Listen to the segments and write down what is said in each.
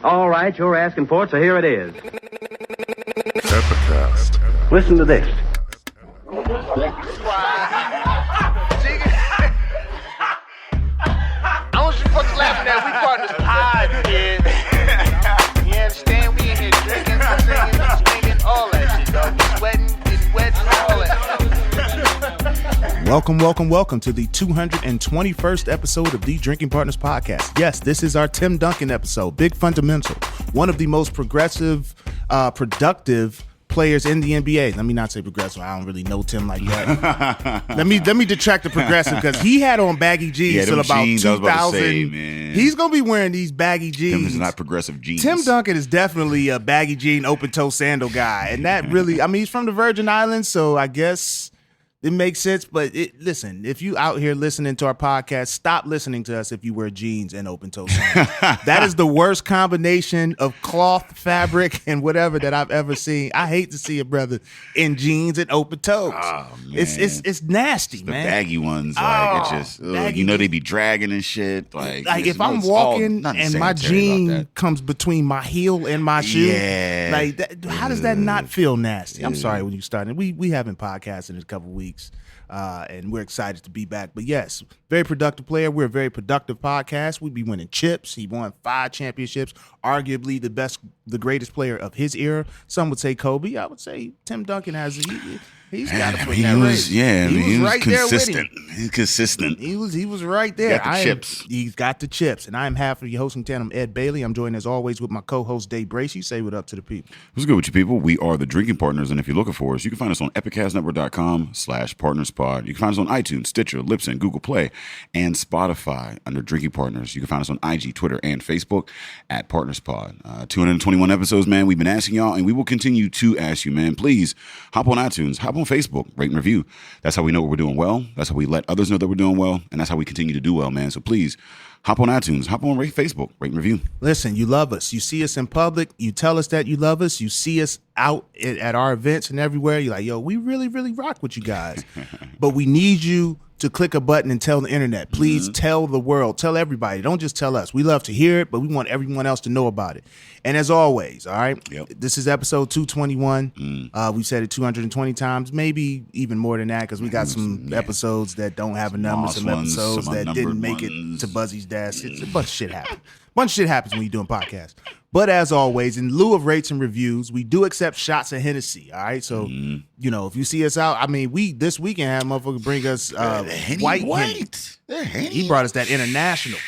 All right, you're asking for it, so here it is. Epicast. Listen to this. I want you fucking laughing at we partners pod, kid. You understand? We in here drinking, singing, swinging, all that shit, dog. We sweating, getting wet, all that. Welcome to the 221st episode of the Drinking Partners Podcast. Yes, this is our Tim Duncan episode, Big Fundamental, one of the most progressive, productive players in the NBA. Let me not say progressive. I don't really know Tim like that. let me detract the progressive because he had on baggy jeans till about jeans, 2000. Man. He's gonna be wearing these baggy jeans. Tim is not progressive jeans. Tim Duncan is definitely a baggy jean, open toe sandal guy, and that really, I mean, he's from the Virgin Islands, so I guess it makes sense. But listen, if you out here listening to our podcast, stop listening to us if you wear jeans and open toe sandals. That is the worst combination of cloth, fabric, and whatever that I've ever seen. I hate to see a brother in jeans and open toes. Oh, man. It's nasty, the man. baggy ones, like it's just baggy you know they be dragging and shit. Like if I'm walking and my jean comes between my heel and my shoe, like that, how does that not feel nasty? I'm sorry when you started. We haven't podcasted in a couple weeks. And we're excited to be back. But yes, very productive player. We're a very productive podcast. We'd be winning chips. He won 5 championships, arguably the greatest player of his era. Some would say Kobe. I would say Tim Duncan has he's got to put that race. Yeah, he was right consistent. there with him. He's consistent. He was right there. He's got the chips. And I am half of your hosting tandem, Ed Bailey. I'm joined as always with my co-host Dave Bracey. Say what up to the people. What's good with you people? We are the Drinking Partners, and if you're looking for us, you can find us on epicastnetwork.com/partnerspod. You can find us on iTunes, Stitcher, Libsyn, Google Play, and Spotify under Drinking Partners. You can find us on IG, Twitter, and Facebook at PartnersPod. 221 episodes, man. We've been asking y'all, and we will continue to ask you, man. Please hop on iTunes, hop on Facebook, rate and review. That's how we know we're doing well. That's how we let others know that we're doing well, and that's how we continue to do well, man. So please hop on iTunes, hop on Facebook, rate and review. Listen, you love us. You see us in public. You tell us that you love us. You see us out at our events and everywhere. You're like, yo, we really, really rock with you guys. But we need you to click a button and tell the internet. Please tell the world. Tell everybody. Don't just tell us. We love to hear it, but we want everyone else to know about it. And as always, all right, This is episode 221. We've said it 220 times, maybe even more than that, because we got some episodes that don't have a number, some episodes that didn't make it to Buzzy's desk. It's a bunch of shit happens. Bunch of shit happens when you're doing podcasts. But as always, in lieu of rates and reviews, we do accept shots of Hennessy. All right, so you know, if you see us out, I mean, we this weekend had a motherfucker bring us white Henny. He brought us that international.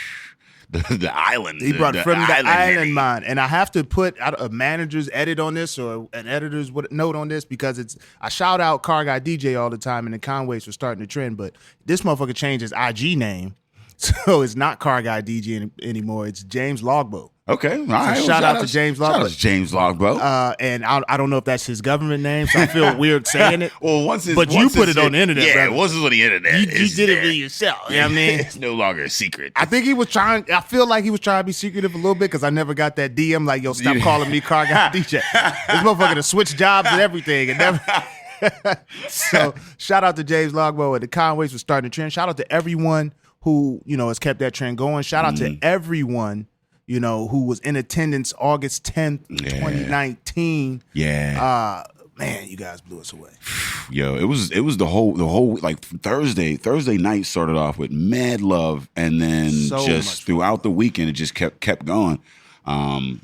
The island. He brought it from the island mine. And I have to put a manager's edit on this or an editor's note on this because I shout out Car Guy DJ all the time and the Conways for starting the trend, but this motherfucker changed his IG name. So it's not Car Guy DJ anymore. It's James Logboat. Okay, all right. Shout out to James Logboat. Shout out to James Logboat. And I don't know if that's his government name, so I feel weird saying it. Well, but you put it on the internet, brother. Once it's on the internet. You did it for yourself. You know what I mean? It's no longer a secret. I think I feel like he was trying to be secretive a little bit because I never got that DM like, yo, stop calling me Car Guy DJ. This motherfucker to switch jobs and everything. And never. So shout out to James Logboat and the Conways for starting the trend. Shout out to everyone who, you know, has kept that trend going. Shout out to everyone, you know, who was in attendance August 10th, 2019. Yeah. Man, you guys blew us away. Yo, it was the whole like Thursday night started off with mad love, and then just throughout the weekend it just kept going.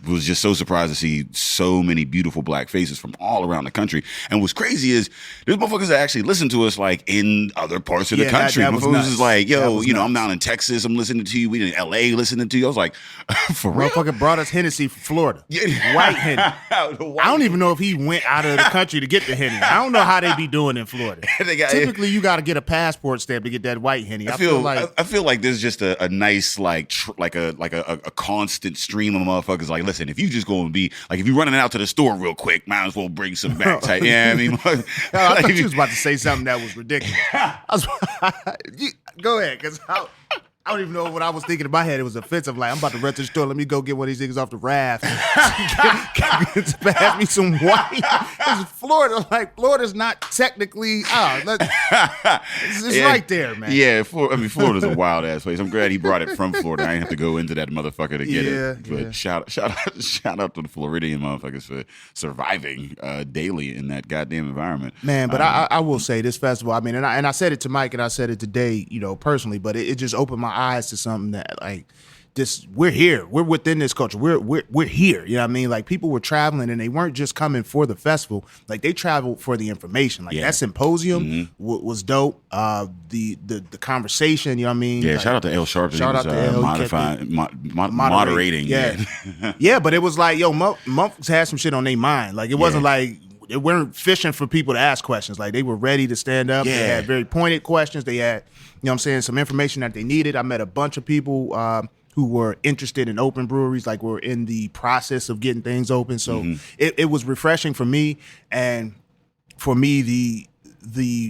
Was just so surprised to see so many beautiful black faces from all around the country. And what's crazy is there's motherfuckers that actually listen to us like in other parts of the country. Motherfuckers is like, yo, you know, I'm down in Texas, I'm listening to you. We in LA listening to you. I was like, for real? Motherfucker brought us Hennessy from Florida. White Henny. I don't even know if he went out of the country to get the Henny. I don't know how they be doing in Florida. Typically, you got to get a passport stamp to get that white Henny. I feel like there's just a nice like a constant stream of motherfuckers like, listen, if you just going to be like, if you're running out to the store real quick, might as well bring some back type. Yeah, I mean, I thought you was about to say something that was ridiculous. Go ahead, because I don't even know what I was thinking in my head. It was offensive. Like, I'm about to run to the store. Let me go get one of these niggas off the raft. Pass me some white. It's Florida. Like, Florida's not technically. It's right there, man. Yeah, Florida's a wild ass place. I'm glad he brought it from Florida. I didn't have to go into that motherfucker to get it. But shout out to the Floridian motherfuckers for surviving daily in that goddamn environment. Man, but I will say this festival. I mean, and I said it to Mike, and I said it today, personally. But it just opened my eyes to something that, like, this, we're here. We're within this culture. We're here. You know what I mean? Like, people were traveling, and they weren't just coming for the festival. Like, they traveled for the information. Like, that symposium was dope. The conversation, you know what I mean? Yeah, like, shout out to L Sharpton. Shout out to L. Moderating. Yeah. Yeah, but it was like, monks had some shit on their mind. Like, it wasn't like, they weren't fishing for people to ask questions. Like, they were ready to stand up. Yeah. They had very pointed questions. They had, some information that they needed. I met a bunch of people who were interested in open breweries, like, were in the process of getting things open. So it was refreshing for me. And for me,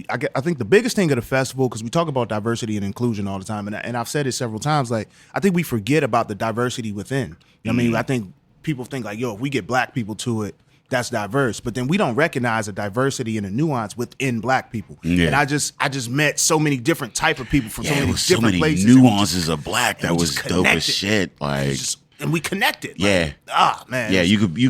I think the biggest thing of the festival, because we talk about diversity and inclusion all the time, and I've said it several times, like, I think we forget about the diversity within. You know what I mean? I think people think like, if we get black people to it, that's diverse, but then we don't recognize the diversity and the nuance within black people. Yeah. And I just met so many different type of people from so many different places. Nuances of black that was dope as shit. Like, and we connected. Yeah. Like, man. Yeah, you could be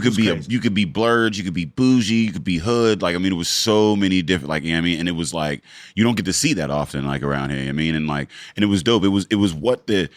blurred, you could be bougie, you could be hood. Like, I mean, it was so many different, like, you know what I mean? And it was like, you don't get to see that often, like, around here. I mean, and it was dope. It was what the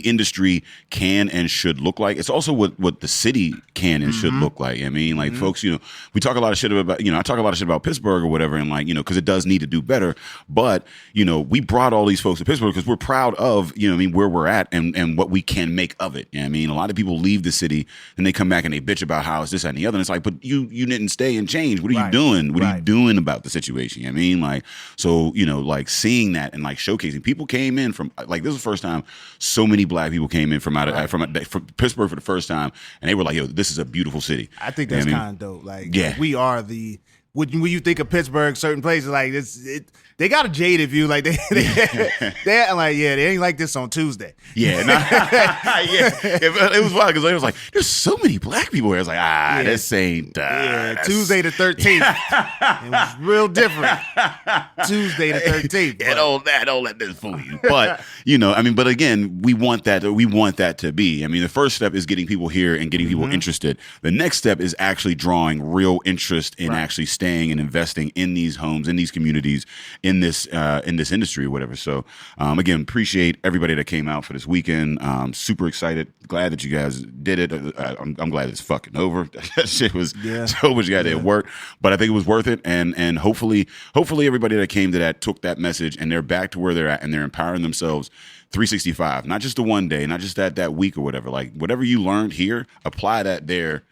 industry can and should look like. It's also what the city can and should look like. I mean, like, folks, we talk a lot of shit about, I talk a lot of shit about Pittsburgh or whatever, and like, because it does need to do better. But, we brought all these folks to Pittsburgh because we're proud of, where we're at and what we can make of it. You know what I mean? A lot of people leave the city and they come back and they bitch about how it's this, that, and the other. And it's like, but you didn't stay and change. What are you doing? What are you doing about the situation? You know what I mean? Like, so, like, seeing that and like showcasing. People came in from, like, this was the first time so many black people came in from from Pittsburgh for the first time, and they were like, yo, this is a beautiful city. I think that's kind of dope. Like, we are the, when you think of Pittsburgh, certain places, like, they got a jaded view. Like, they like, they ain't like this on Tuesday. Yeah. It was wild because it was like, there's so many black people here. I was like, this ain't. Tuesday the 13th. It was real different. Tuesday the 13th. Don't let this fool you. But, but again, we want that to be. I mean, the first step is getting people here and getting people interested. The next step is actually drawing real interest in actually staying and investing in these homes, in these communities, in this industry or whatever. So again, appreciate everybody that came out for this weekend. Super excited. Glad that you guys did it. I'm glad it's fucking over. That shit was so much goddamn work, but I think it was worth it. And hopefully everybody that came to that took that message and they're back to where they're at and they're empowering themselves 365, not just the one day, not just that week or whatever. Like, whatever you learned here, apply that there.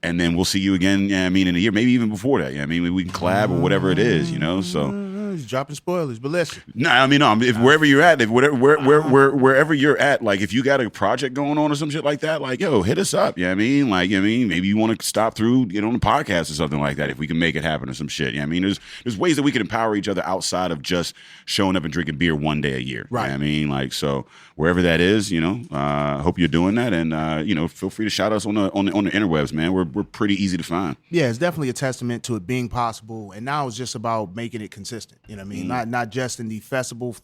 And then we'll see you again, in a year, maybe even before that. We can collab or whatever it is, so. He's dropping spoilers, but listen. No, if wherever you're at, wherever you're at, like, if you got a project going on or some shit like that, like, yo, hit us up. Maybe you want to stop through, get on the podcast or something like that if we can make it happen or some shit. There's ways that we can empower each other outside of just showing up and drinking beer one day a year. Right. So wherever that is, hope you're doing that, and feel free to shout us on the interwebs, man. We're pretty easy to find. Yeah, it's definitely a testament to it being possible, and now it's just about making it consistent. You know what I mean? Not just in the festival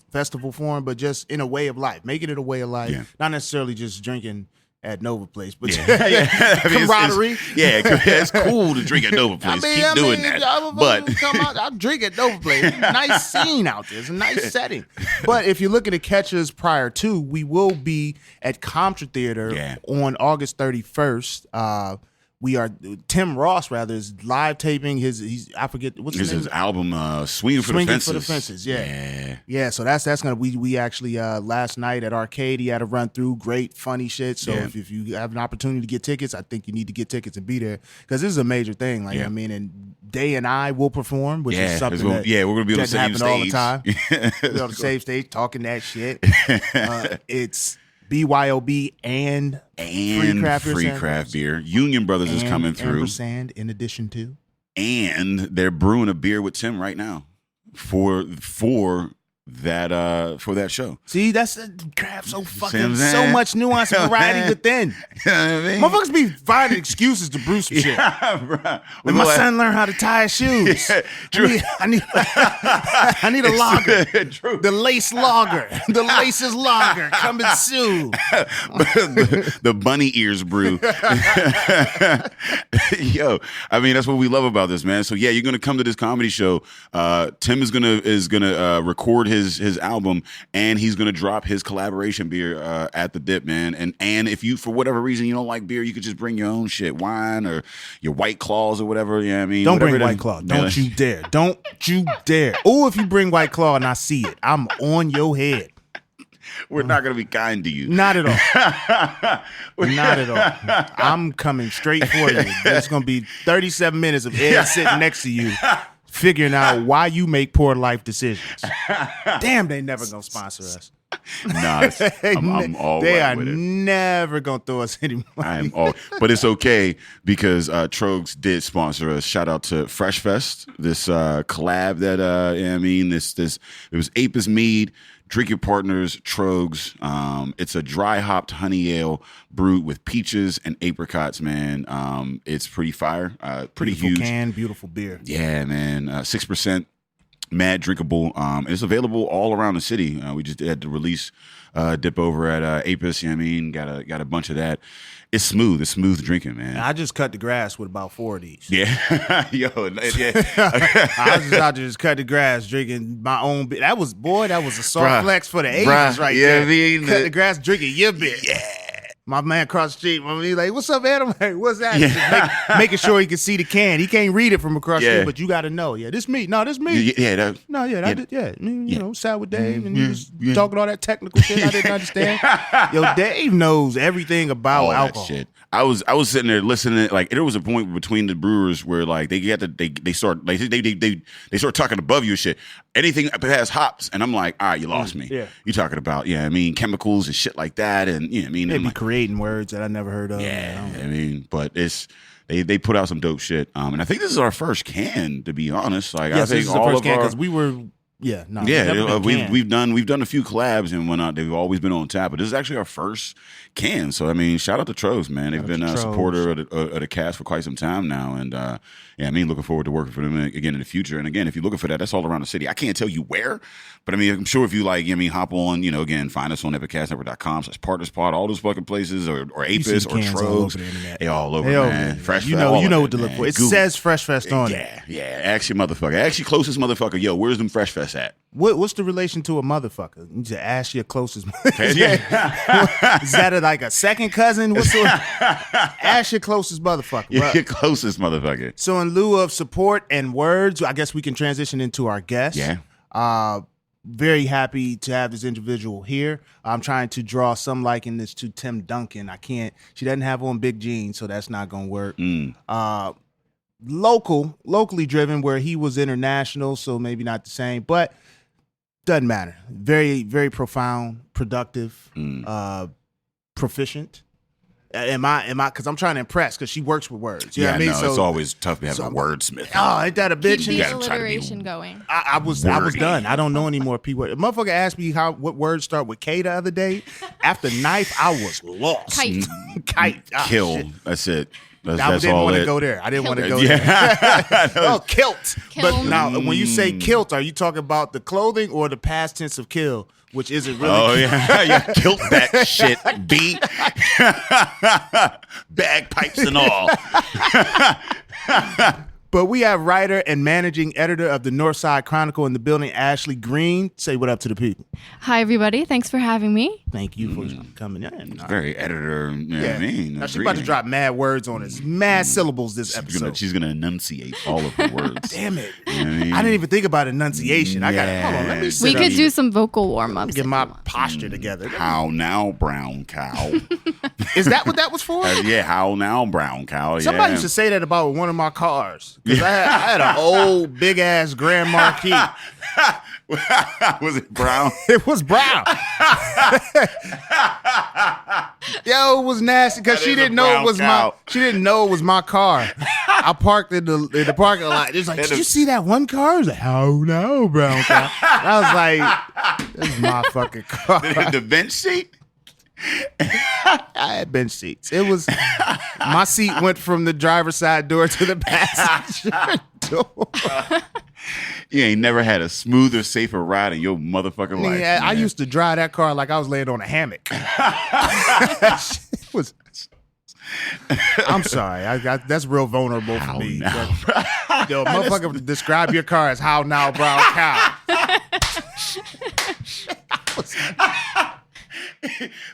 form, but just in a way of life. Making it a way of life. Yeah. Not necessarily just drinking at Nova Place, but camaraderie. It's cool to drink at Nova Place. Keep doing that. I'll drink at Nova Place. Nice scene out there. It's a nice setting. But if you're looking at catches prior to, we will be at Comtra Theater on August 31st. Tim Ross is live taping I forget what's his album, Swinging for the Fences. Yeah. So that's gonna we actually last night at Arcade he had a run through, great funny shit. So if you have an opportunity to get tickets, I think you need to get tickets and be there because this is a major thing. And Day and I will perform, which is something we're gonna be on the same stage all the time. We're on the same stage talking that shit. It's BYOB and free craft beer. Union Brothers is coming through. Ampersand in addition to. And they're brewing a beer with Tim right now for that show. See, that's crap. So fucking See so much nuance and variety within. You know what I mean? Motherfuckers be finding excuses to brew some shit. Bruh. When my son learned how to tie his shoes. Yeah, true. I need a lager. True. The lace lager. The laces lager coming soon. the bunny ears brew. Yo, I mean, that's what we love about this, man. So yeah, you're gonna come to this comedy show. Tim is gonna record his album, and he's gonna drop his collaboration beer at the Dip, man. And if you, for whatever reason, you don't like beer, you could just bring your own shit, wine or your White Claws or whatever. Yeah, I mean, don't bring White Claw. Don't you dare. Don't you dare. Oh, if you bring White Claw and I see it, I'm on your head. We're not going to be kind to you. Not at all. Not at all. I'm coming straight for you. It's going to be 37 minutes of Ed sitting next to you, figuring out why you make poor life decisions. Damn, they never going to sponsor us. Nah, I'm all they right are with it. never going to throw us any money. But it's okay because Trogs did sponsor us. Shout out to Fresh Fest, this collab that it was Apis Mead, Drink Your Partners, Trogs. It's a dry hopped honey ale brewed with peaches and apricots, man. It's pretty fire, pretty Beautiful huge. can, beautiful beer. Yeah, man. 6%. Mad drinkable. And it's available all around the city. We just had to release Dip over at Apis. You know what I mean? Got a bunch of that. It's smooth. It's smooth drinking, man. I just cut the grass with about 4 of these. Yeah. Yo, yeah. I was just out there just cut the grass, drinking my own beer. That was a soft flex for the 80s right there. I mean, cut the grass, drinking your beer. Yeah. My man across the street, he's like, "What's up, man?" I'm like, "What's that?" Yeah. Making sure he can see the can. He can't read it from across the street, but you got to know. Yeah, this me. No, this me. Yeah. You know, sat with Dave and he was talking all that technical shit I didn't understand. Yo, Dave knows everything about all alcohol. That shit. I was sitting there listening. Like there was a point between the brewers where like they start talking above you and shit. Anything past hops, and I'm like, all right, you lost me. Yeah. You talking about chemicals and shit like that, and They be creating words that I never heard of. Yeah, I mean, but it's they put out some dope shit. And I think this is our first can, to be honest. Like yes, I think this is the first can because we were. Yeah, no. We've done a few collabs and whatnot. They've always been on tap, but this is actually our first can. So I mean, shout out to Trogs, man. They've been a supporter of the cast for quite some time now, and looking forward to working for them again in the future. And again, if you're looking for that, that's all around the city. I can't tell you where, but I mean, I'm sure if you hop on, again, find us on epicastnetwork.com/partnerspot, all those fucking places, or Apis or Trogs. They all over, man. Fresh Fest. You know what to look for. It says Fresh Fest on it. Yeah. Ask your motherfucker. Ask your closest motherfucker. Yo, where's them Fresh Fest at? What's the relation to a motherfucker? You just ask your closest. Yeah. Is that like a second cousin? Ask your closest motherfucker. Yeah, your closest motherfucker. So in lieu of support and words, I guess we can transition into our guest. Yeah. Very happy to have this individual here. I'm trying to draw some likeness to Tim Duncan. I can't. She doesn't have on big jeans, so that's not gonna work. Locally driven, where he was international, so maybe not the same, but doesn't matter. Very, very profound, productive, proficient. Am I? Because I'm trying to impress. Because she works with words. You know what I mean? So it's always tough to have a wordsmith. Oh, ain't that a bitch? Keep the alliteration going. I was done. I don't know any more P words. Motherfucker asked me what words start with K the other day. After knife, I was lost. Kite. Kill. Shit. That's it. I didn't want to go there. I didn't want to go there. Oh, kilt. But now, when you say kilt, are you talking about the clothing or the past tense of kill, which isn't really? Oh yeah, kilt that shit, B. Bagpipes and all. But we have writer and managing editor of the Northside Chronicle in the building, Ashlee Green. Say what up to the people. Hi, everybody. Thanks for having me. Thank you for coming in. Very editor. You know what I mean? Now, she's about to drop mad words on us. Mad syllables this episode. She's going to enunciate all of her words. Damn it. You know what I mean? I didn't even think about enunciation. Hold on. Let me sit We up could here. do some vocal warm-ups. Get my posture together. How now, brown cow? Is that what that was for? Yeah, how now, brown cow? Somebody used to say that about one of my cars. Because I had an old, big-ass Grand Marquis. Was it brown? It was brown. Yo, it was nasty because she didn't know it was my car. I parked in the parking lot. It's like, did you see that one car? I was like, oh no, brown car. And I was like, this is my fucking car. The bench seat? I had bench seats. It was my seat went from the driver's side door to the passenger door. You ain't never had a smoother, safer ride in your motherfucking life. Yeah, I man. used to drive that car like I was laying on a hammock. It was. I'm sorry. That's real vulnerable for me. now, Yo, motherfucker, describe your car as how now, brown cow.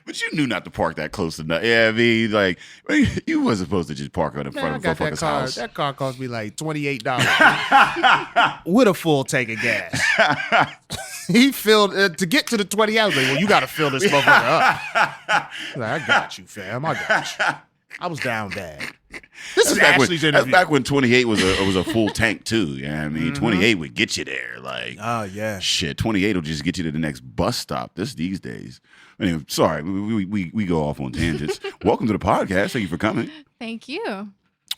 But you knew not to park that close enough. Yeah, I mean, like, you wasn't supposed to just park out in front of a that motherfucker's car. house. That car cost me like $28 with a full tank of gas. He filled to get to the 20 hours. Like, well, you got to fill this motherfucker up. Like, I got you, fam. I got you. I was down bad. This is Ashlee's interview. That's back when 28 was a full tank too. Yeah, I mean, 28 would get you there. Like, oh yeah, shit, 28 will just get you to the next bus stop. These days. Anyway, sorry, we go off on tangents. Welcome to the podcast. Thank you for coming. Thank you.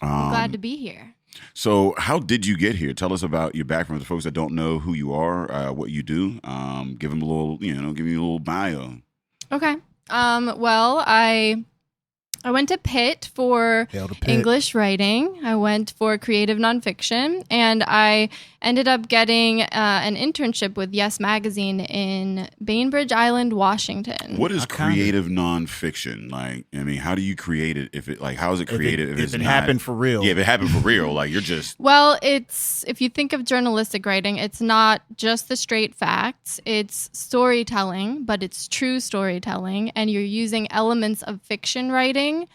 I'm glad to be here. So, how did you get here? Tell us about your background. For folks that don't know who you are, what you do. Give them a little, give me a little bio. Okay. Well, I went to Pitt for English writing. I went for creative nonfiction, and I ended up getting an internship with Yes Magazine in Bainbridge Island, Washington. What is creative nonfiction? Like, I mean, how do you create it? How is it created? If it happened for real. Yeah, if it happened for real, like you're just. Well, if you think of journalistic writing, it's not just the straight facts. It's storytelling, but it's true storytelling, and you're using elements of fiction writing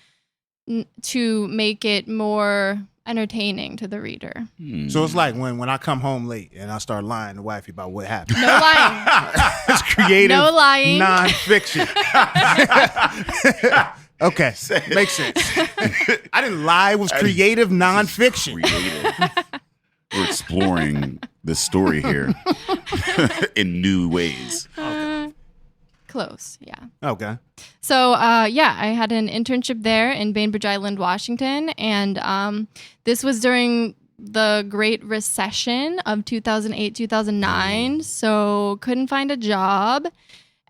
to make it more entertaining to the reader. So it's like when I come home late and I start lying to wifey about what happened. No lying. It's creative. No lying. Nonfiction. Okay, makes sense. I didn't lie. It was creative nonfiction. Creative. We're exploring this story here in new ways. Close, yeah. Okay. So, I had an internship there in Bainbridge Island, Washington, and this was during the Great Recession of 2008, 2009, so couldn't find a job.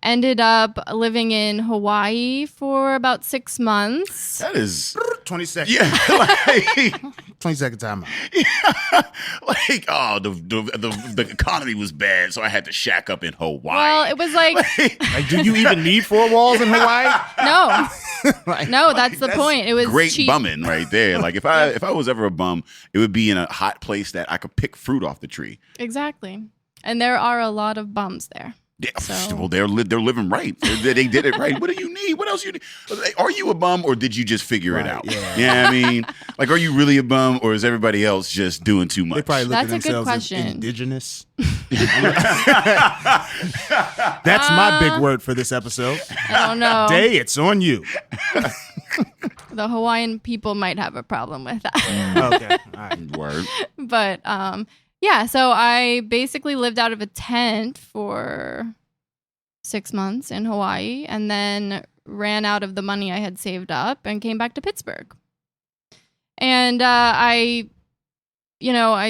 Ended up living in Hawaii for about 6 months. That is 20 seconds. Yeah, like 20-second timeout. Yeah, like the economy was bad, so I had to shack up in Hawaii. Well, it was like do you even need 4 walls in Hawaii? No, no, that's the point. It was great cheap. bumming right there. Like if I was ever a bum, it would be in a hot place that I could pick fruit off the tree. Exactly, and there are a lot of bums there. Yeah, So. well, they're living right. They did it right. What do you need? What else you need? Are you a bum or did you just figure it out? Yeah, I mean, like, are you really a bum or is everybody else just doing too much? They probably look at That's a good themselves as question. indigenous. That's my big word for this episode. I don't know. Day, it's on you. The Hawaiian people might have a problem with that. Okay, all right. Word. But yeah, so I basically lived out of a tent for 6 months in Hawaii and then ran out of the money I had saved up and came back to Pittsburgh. And I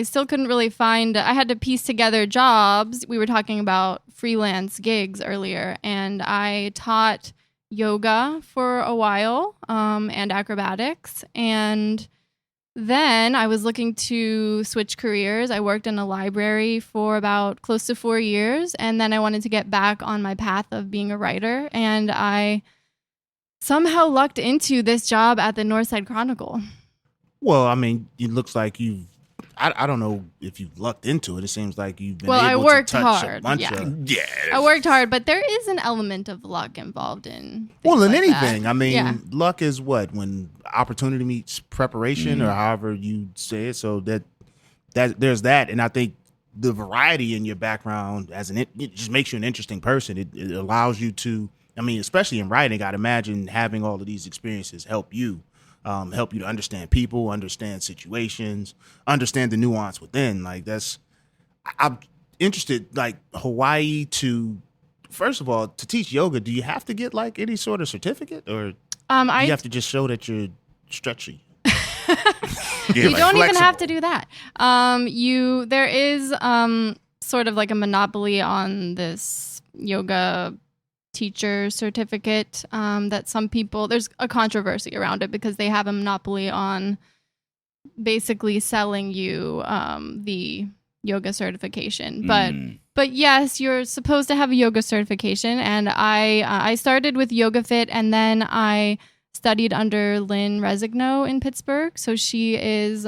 still couldn't really find, I had to piece together jobs. We were talking about freelance gigs earlier, and I taught yoga for a while and acrobatics. And then I was looking to switch careers. I worked in a library for about close to 4 years, and then I wanted to get back on my path of being a writer, and I somehow lucked into this job at the Northside Chronicle. Well, I mean, it looks like you've. I don't know if you've lucked into it. It seems like you've been able I worked to touch hard. a bunch Yeah. of. Yeah. I worked hard, but there is an element of luck involved in things Well, in like anything. that. I mean, Yeah. luck is what? When opportunity meets preparation, or however you say it. So that there's that, and I think the variety in your background it just makes you an interesting person. It allows you to. I mean, especially in writing, I'd imagine having all of these experiences help you to understand people, understand situations, understand the nuance within. Like I'm interested, like Hawaii first of all, to teach yoga, do you have to get like any sort of certificate or I you have to just show that you're stretchy? You don't even have to do that. There is sort of like a monopoly on this yoga teacher certificate that some people, there's a controversy around it because they have a monopoly on basically selling you the yoga certification. But yes, you're supposed to have a yoga certification, and I started with YogaFit, and then I studied under Lynn Resigno in Pittsburgh. So she is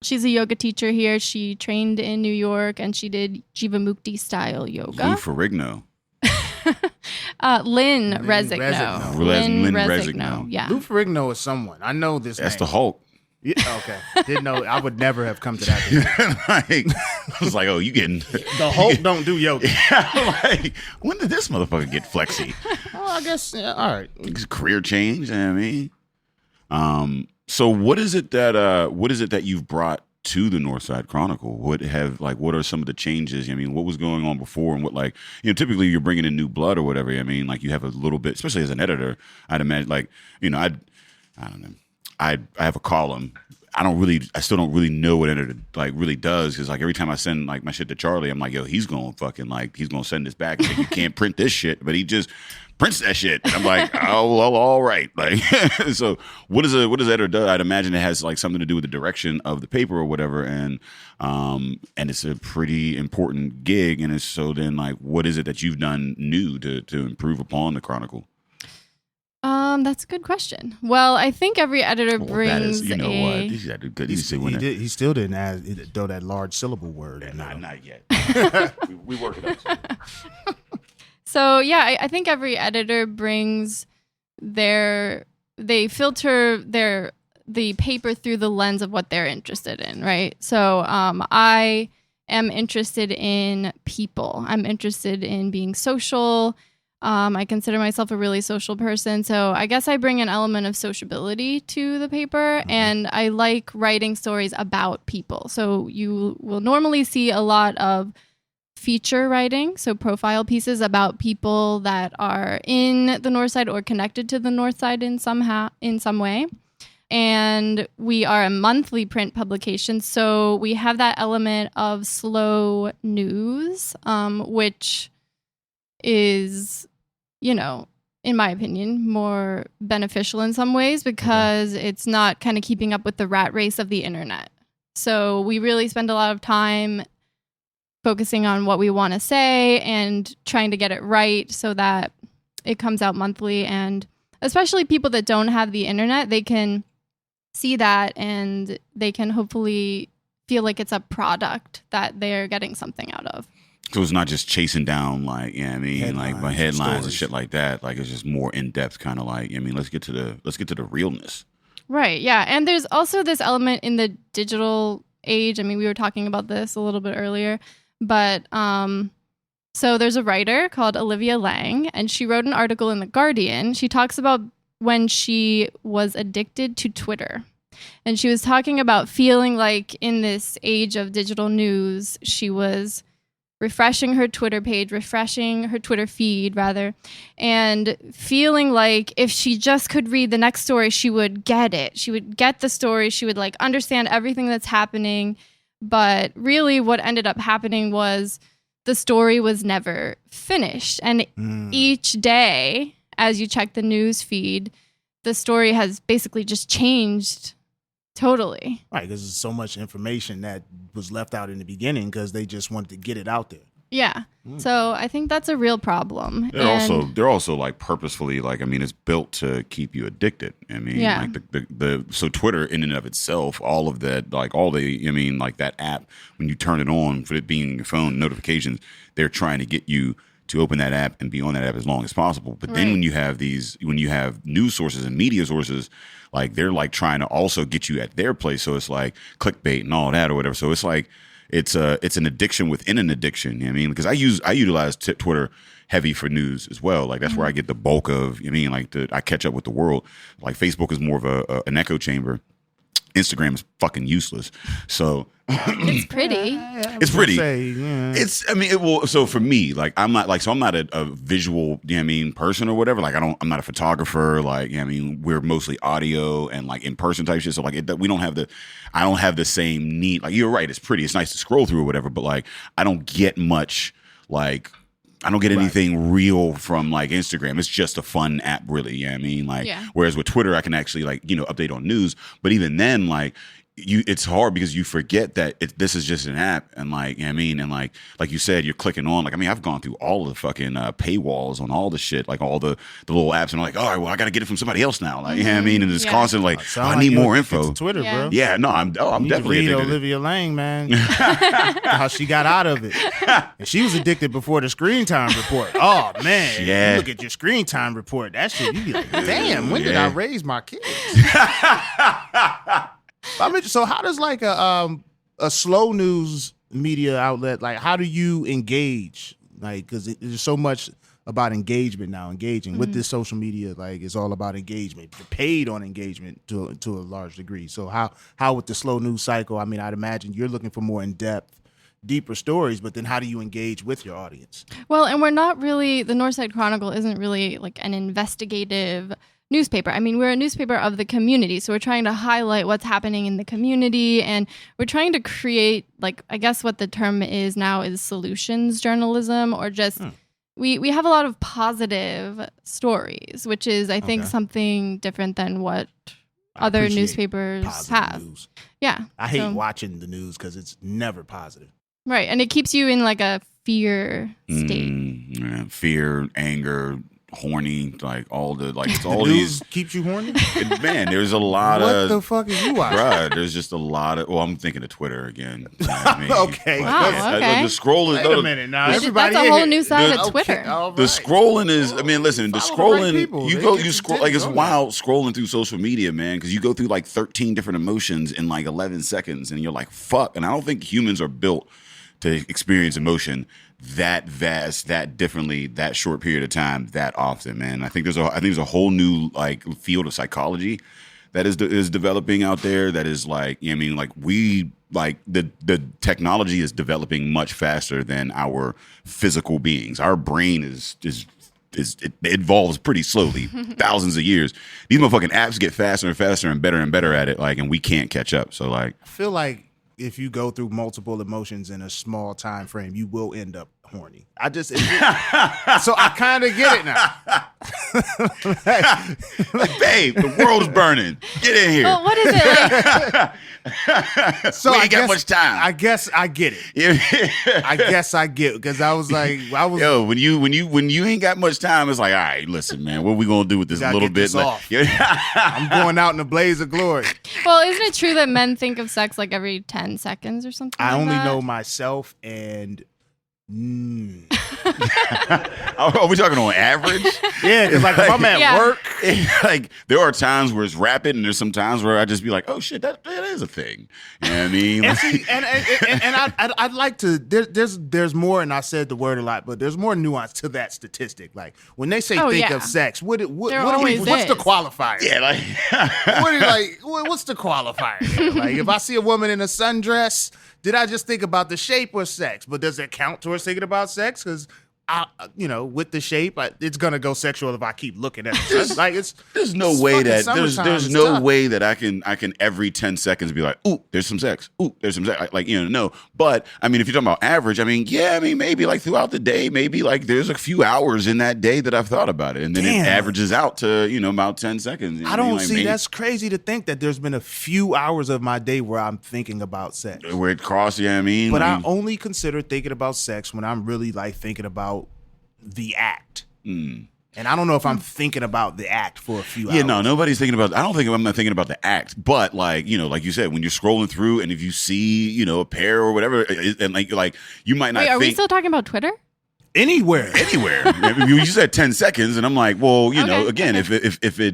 she's a yoga teacher here. She trained in New York, and she did Jivamukti style yoga. Lou Ferrigno. Lynn Resigno. Lynn Resigno. Yeah. Lou Ferrigno is someone. I know this That's name. the Hulk. Yeah, okay. Didn't know. I would never have come to that. I was like, oh, you getting... The Hulk don't do yoga. Like, when did this motherfucker get flexy? Well, I guess, all right. Career change, I mean. So what is it that you've brought to the Northside Chronicle? What are some of the changes? I mean, what was going on before, and what, like, typically you're bringing in new blood or whatever. I mean, like, you have a little bit, especially as an editor, I'd imagine, like, I don't know. I have a column. I still don't really know what editor like really does, because like every time I send like my shit to Charlie, I'm like, yo, he's gonna send this back. Like, you can't print this shit, but he just prints that shit. And I'm like, oh well, all right. Like, so what does editor do? I'd imagine it has like something to do with the direction of the paper or whatever, and it's a pretty important gig. And so then, like, what is it that you've done new to improve upon the Chronicle? That's a good question. Well, I think every editor brings what? He still didn't throw that large syllable word. Yeah, not yet. we work it out. So yeah, I think every editor brings they filter the paper through the lens of what they're interested in, right? So I am interested in people. I'm interested in being social. I consider myself a really social person, so I guess I bring an element of sociability to the paper, and I like writing stories about people. So you will normally see a lot of feature writing, so profile pieces about people that are in the Northside or connected to the Northside in some way. And we are a monthly print publication, so we have that element of slow news, which is, in my opinion, more beneficial in some ways because it's not kind of keeping up with the rat race of the internet. So we really spend a lot of time focusing on what we want to say and trying to get it right so that it comes out monthly. And especially people that don't have the internet, they can see that and they can hopefully feel like it's a product that they're getting something out of. So it's not just chasing down, like, my headlines and shit like that. Like, it's just more in depth, kind of like, let's get to the realness. Right. Yeah. And there's also this element in the digital age. I mean, we were talking about this a little bit earlier, but so there's a writer called Olivia Lang, and she wrote an article in The Guardian. She talks about when she was addicted to Twitter. And she was talking about feeling like in this age of digital news, she was refreshing her Twitter feed, and feeling like if she just could read the next story, she would get it. She would get the story. She would like understand everything that's happening. But really what ended up happening was the story was never finished. And each day, as you check the news feed, the story has basically just changed totally. Right, because there's so much information that was left out in the beginning because they just wanted to get it out there. Yeah. So I think that's a real problem. They're also like purposefully, like, it's built to keep you addicted. Like so Twitter in and of itself, all of that, like like that app, when you turn it on for it being your phone notifications, they're trying to get you to open that app and be on that app as long as possible. But then when you have news sources and media sources, like they're like trying to also get you at their place. So it's like clickbait and all that or whatever. So it's like, it's an addiction within an addiction. Because I utilize Twitter heavy for news as well. Like that's where I get the bulk of, I catch up with the world. Like Facebook is more of an echo chamber. Instagram is fucking useless. So It's pretty. it's pretty. Yeah. It's, I mean, it will. So for me, like, I'm not a visual, you know what I mean, person or whatever. Like, I'm not a photographer. Like, you know what I mean, we're mostly audio and like in person type shit. So like, I don't have the same need. Like, you're right. It's pretty. It's nice to scroll through or whatever. But like, I don't get much, like, I don't get anything real from like Instagram. It's just a fun app, really. You know what I mean? Like, whereas with Twitter, I can actually like, you know, update on news. But even then, like, it's hard because you forget that this is just an app, and like, you know what I mean, and like you said, you're clicking on, like, I mean, I've gone through all of the fucking paywalls on all the shit, like all the little apps, and I'm like, all right, well, I got to get it from somebody else now, like, you know what I mean, and it's constant like, I need more info. Twitter, bro. Yeah, no, I'm definitely read addicted. Olivia Lang, man. How she got out of it, and she was addicted before the screen time report. Oh man, you look at your screen time report. That shit, you be like, damn, when did I raise my kids? I mean, so how does like a slow news media outlet, like, how do you engage? Like, because there's so much about engagement now. Engaging with this social media, like, it's all about engagement. You're paid on engagement to a large degree. So how with the slow news cycle? I mean, I'd imagine you're looking for more in depth, deeper stories, but then how do you engage with your audience? Well, and we're not really, the Northside Chronicle isn't really like an investigative newspaper. I mean, we're a newspaper of the community, so we're trying to highlight what's happening in the community, and we're trying to create, like, I guess what the term is now is solutions journalism, or just we have a lot of positive stories, which is, I think, something different than what other newspapers have. News. Yeah. I hate watching the news because it's never positive. Right, and it keeps you in like a fear state. Fear, anger, horny, like all the, like, it's The all news these. keeps you horny? Man, there's a lot What of. the fuck is you watching? Bruh, there's just a lot of. Well, I'm thinking of Twitter again. You know what I mean? Okay. Wow, okay. The scroll is. Wait a minute now. That's Everybody a in whole here- new side the- of Twitter. all The right. scrolling is. I mean, listen. The Follow the right scrolling. people. You They go. get You you scroll. to Like, it's go there. wild scrolling through social media, man. Because you go through like 13 different emotions in like 11 seconds, and you're like, "Fuck!" And I don't think humans are built to experience emotion that vast, that differently, that short period of time, that often, man. I think there's a whole new like field of psychology that is developing out there. That is like, you know what I mean, like the technology is developing much faster than our physical beings. Our brain it evolves pretty slowly, thousands of years. These motherfucking apps get faster and faster and better at it, like, and we can't catch up. So like, I feel like if you go through multiple emotions in a small time frame, you will end up horny. So I kind of get it now. like, babe, the world's burning. Get in here. Well, what is it like? So We I ain't got guess, much time. I guess I get it. I guess I get it, because I was Yo, when you ain't got much time, it's like, all right, listen, man, what we gonna do with this Gotta little get bit? this off. I'm going out in a blaze of glory. Well, isn't it true that men think of sex like every 10 seconds or something? I like only that? know myself, and Are we talking on average? yeah, because like if I'm at work, Like, there are times where it's rapid, and there's some times where I just be like, oh shit, that is a thing. You know what I mean? and Like, see, and I'd like to. There's more, and I said the word a lot, but there's more nuance to that statistic. Like when they say think of sex, what's the qualifier? yeah, like What's the qualifier? There? Like if I see a woman in a sundress, did I just think about the shape or sex? But does it count towards thinking about sex? Because with the shape, it's gonna go sexual if I keep looking at it. Like there's no way that there's no way that I can every 10 seconds be like, ooh, there's some sex. Ooh, there's some sex. Like, no. But I mean, if you're talking about average, I mean, maybe like throughout the day, maybe like there's a few hours in that day that I've thought about it, and then it averages out to about 10 seconds. I don't see. That's crazy to think that there's been a few hours of my day where I'm thinking about sex. Where it crosses, you know what I mean? But like, I only consider thinking about sex when I'm really like thinking about the act. And I don't know if I'm thinking about the act for a few hours. Yeah, no, nobody's thinking about. I'm not thinking about the act, but like like you said, when you're scrolling through, and if you see a pair or whatever, and like you might not. Wait, are we think, still talking about Twitter? Anywhere. You said 10 seconds, and I'm like, well, again, okay.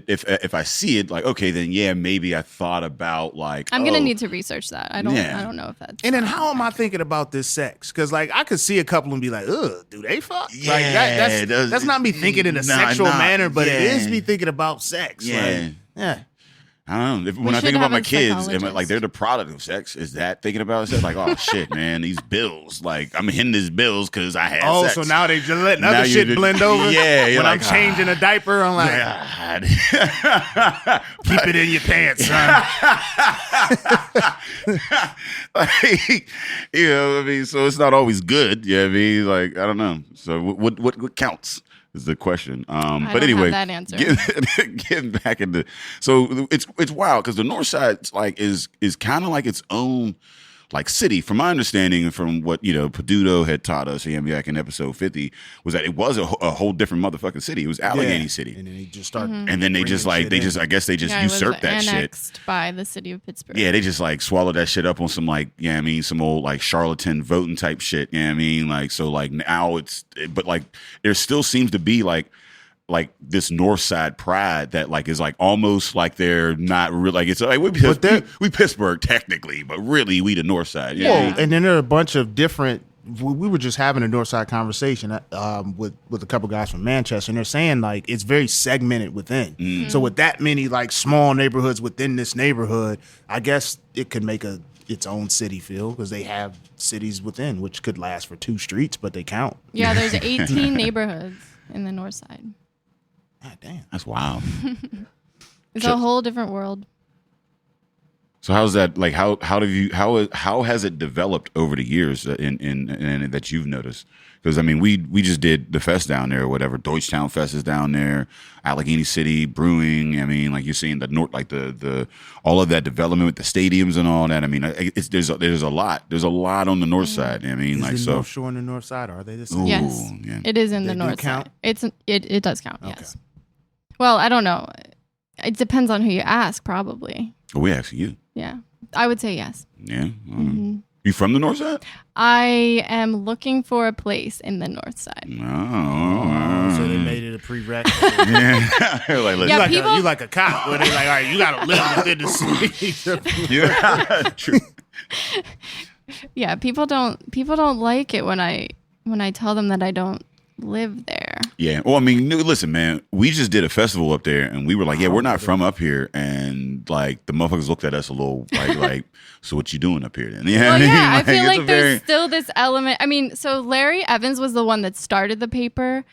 if I see it, like, okay, then maybe I thought about like. I'm gonna need to research that. I don't know if that's. And then how am I thinking about this sex? Because like I could see a couple and be like, ugh, do they fuck? Yeah, like that's not me thinking in a sexual manner, but it is me thinking about sex. Yeah. Like, yeah. I don't know. When I think about my kids, like they're the product of sex. Is that thinking about sex? Like, oh shit, man, these bills. Like I'm hitting these bills because I had sex. So now they just letting other shit blend over. Yeah, when I'm changing a diaper, I'm like, keep it in your pants, son. Like, you know, I mean, so it's not always good. Yeah, I mean, like I don't know. So what counts? Is the question. But anyway, that answer. Getting back into so it's wild because the Northside like is kind of like its own like city. From my understanding, from what Peduto had taught us, back in episode 50, was that it was a whole different motherfucking city. It was Allegheny City, and then they just started. And then they just like I guess they just usurped that shit. Annexed by the city of Pittsburgh. Yeah, they just like swallowed that shit up on some like some old like charlatan voting type shit. Like so like now but like there still seems to be like this North Side pride that like is like almost like they're not really like it's like we Pittsburgh technically, but really we the North Side. Yeah, and then there are a bunch of different. We were just having a North Side conversation with a couple guys from Manchester, and they're saying like it's very segmented within. Mm-hmm. So with that many like small neighborhoods within this neighborhood, I guess it could make its own city feel because they have cities within, which could last for 2 streets, but they count. Yeah, there's 18 neighborhoods in the North Side. God damn, that's wild. It's a whole different world. So how's that? Like, how has it developed over the years in that you've noticed? Because I mean, we just did the fest down there or whatever. Deutschtown Fest is down there. Allegheny City Brewing. I mean, like you're seeing the North, like the all of that development with the stadiums and all that. I mean, there's a lot. There's a lot on the North Side. I mean, is the North Shore and the North Side, are they the same? Yes, it is in the North count? Side. It does count. Okay. Yes. Well, I don't know. It depends on who you ask, probably. Well, we asking you. Yeah, I would say yes. Yeah. You from the North Side? I am looking for a place in the North Side. Oh. So they made it a prereq. Yeah. You like a cop where they like, all right, you got to live within the city. Yeah, true. Yeah, people don't like it when I tell them that I don't live there. Yeah. Well, I mean, listen, man, we just did a festival up there and we were like, yeah, we're not from up here. And like the motherfuckers looked at us a little like so what you doing up here then? Yeah, well, yeah, I feel like there's still this element. I mean, so Larry Evans was the one that started the paper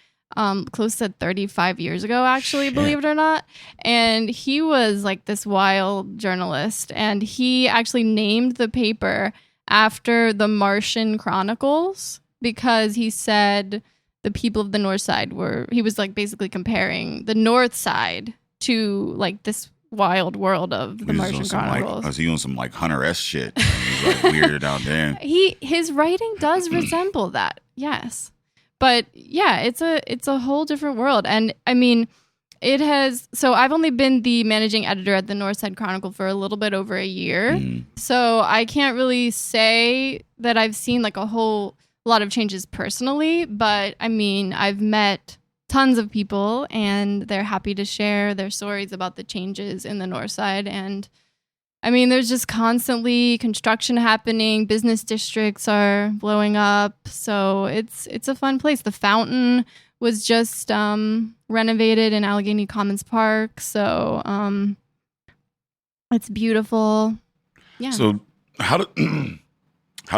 close to 35 years ago, actually, believe it or not. And he was like this wild journalist. And he actually named the paper after the Martian Chronicles because he said the people of the North Side he was like basically comparing the North Side to like this wild world of the Martian Chronicles. Was he on some like Hunter-esque shit? He's like weirded out there. His writing does resemble that, yes. But yeah, it's a whole different world. And I mean, so I've only been the managing editor at the Northside Chronicle for a little bit over a year. So I can't really say that I've seen like a lot of changes personally, but I mean, I've met tons of people and they're happy to share their stories about the changes in the North Side. And I mean, there's just constantly construction happening. Business districts are blowing up. So it's a fun place. The fountain was just renovated in Allegheny Commons Park. So it's beautiful. Yeah. So how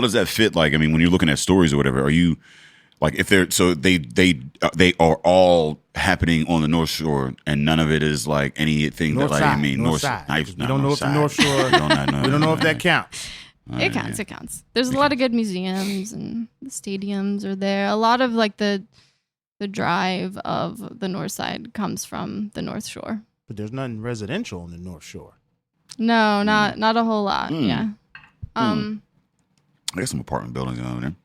does that fit? Like, I mean, when you're looking at stories or whatever, are you like if they're so they are all happening on the North Shore and none of it is like anything North that like side, I mean North Side. We don't know if the North Shore. We don't know if that counts. It counts. It counts. There's a lot of good museums and the stadiums are there. A lot of like the drive of the North Side comes from the North Shore. But there's nothing residential on the North Shore. No, not a whole lot. Yeah. I got some apartment buildings over there.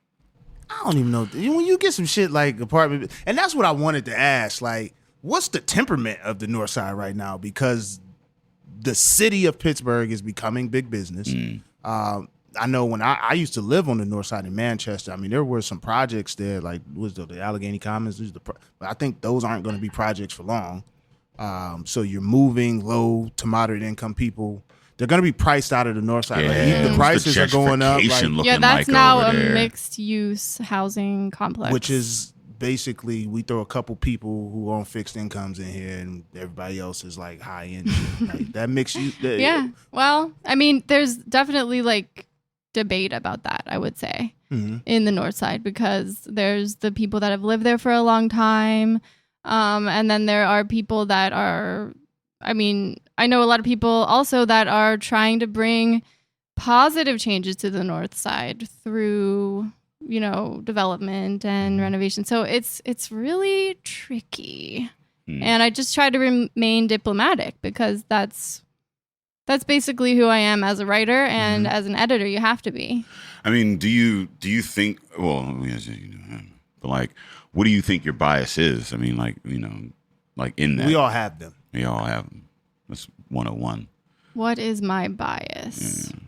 I don't even know. When you get some shit like apartment, and that's what I wanted to ask, like, what's the temperament of the North Side right now? Because the city of Pittsburgh is becoming big business. I know when I used to live on the North Side in Manchester, I mean, there were some projects there, like was the Allegheny Commons. But I think those aren't going to be projects for long. So you're moving low to moderate income people. They're going to be priced out of the North Side. Yeah, like, the prices are going up. Yeah, that's now a mixed use housing complex. Which is basically we throw a couple people who own fixed incomes in here, and everybody else is like high end. Like that makes you. Yeah. Well, I mean, there's definitely like debate about that, I would say, in the Northside, because there's the people that have lived there for a long time. And then there are people that are, I mean, I know a lot of people also that are trying to bring positive changes to the Northside through, you know, development and renovation. So it's really tricky. And I just try to remain diplomatic because that's basically who I am as a writer and as an editor. You have to be. I mean, do you think? Well, yes, but like, what do you think your bias is? I mean, like, you know, like in that we all have them. We all have them. That's 101. What is my bias? Yeah.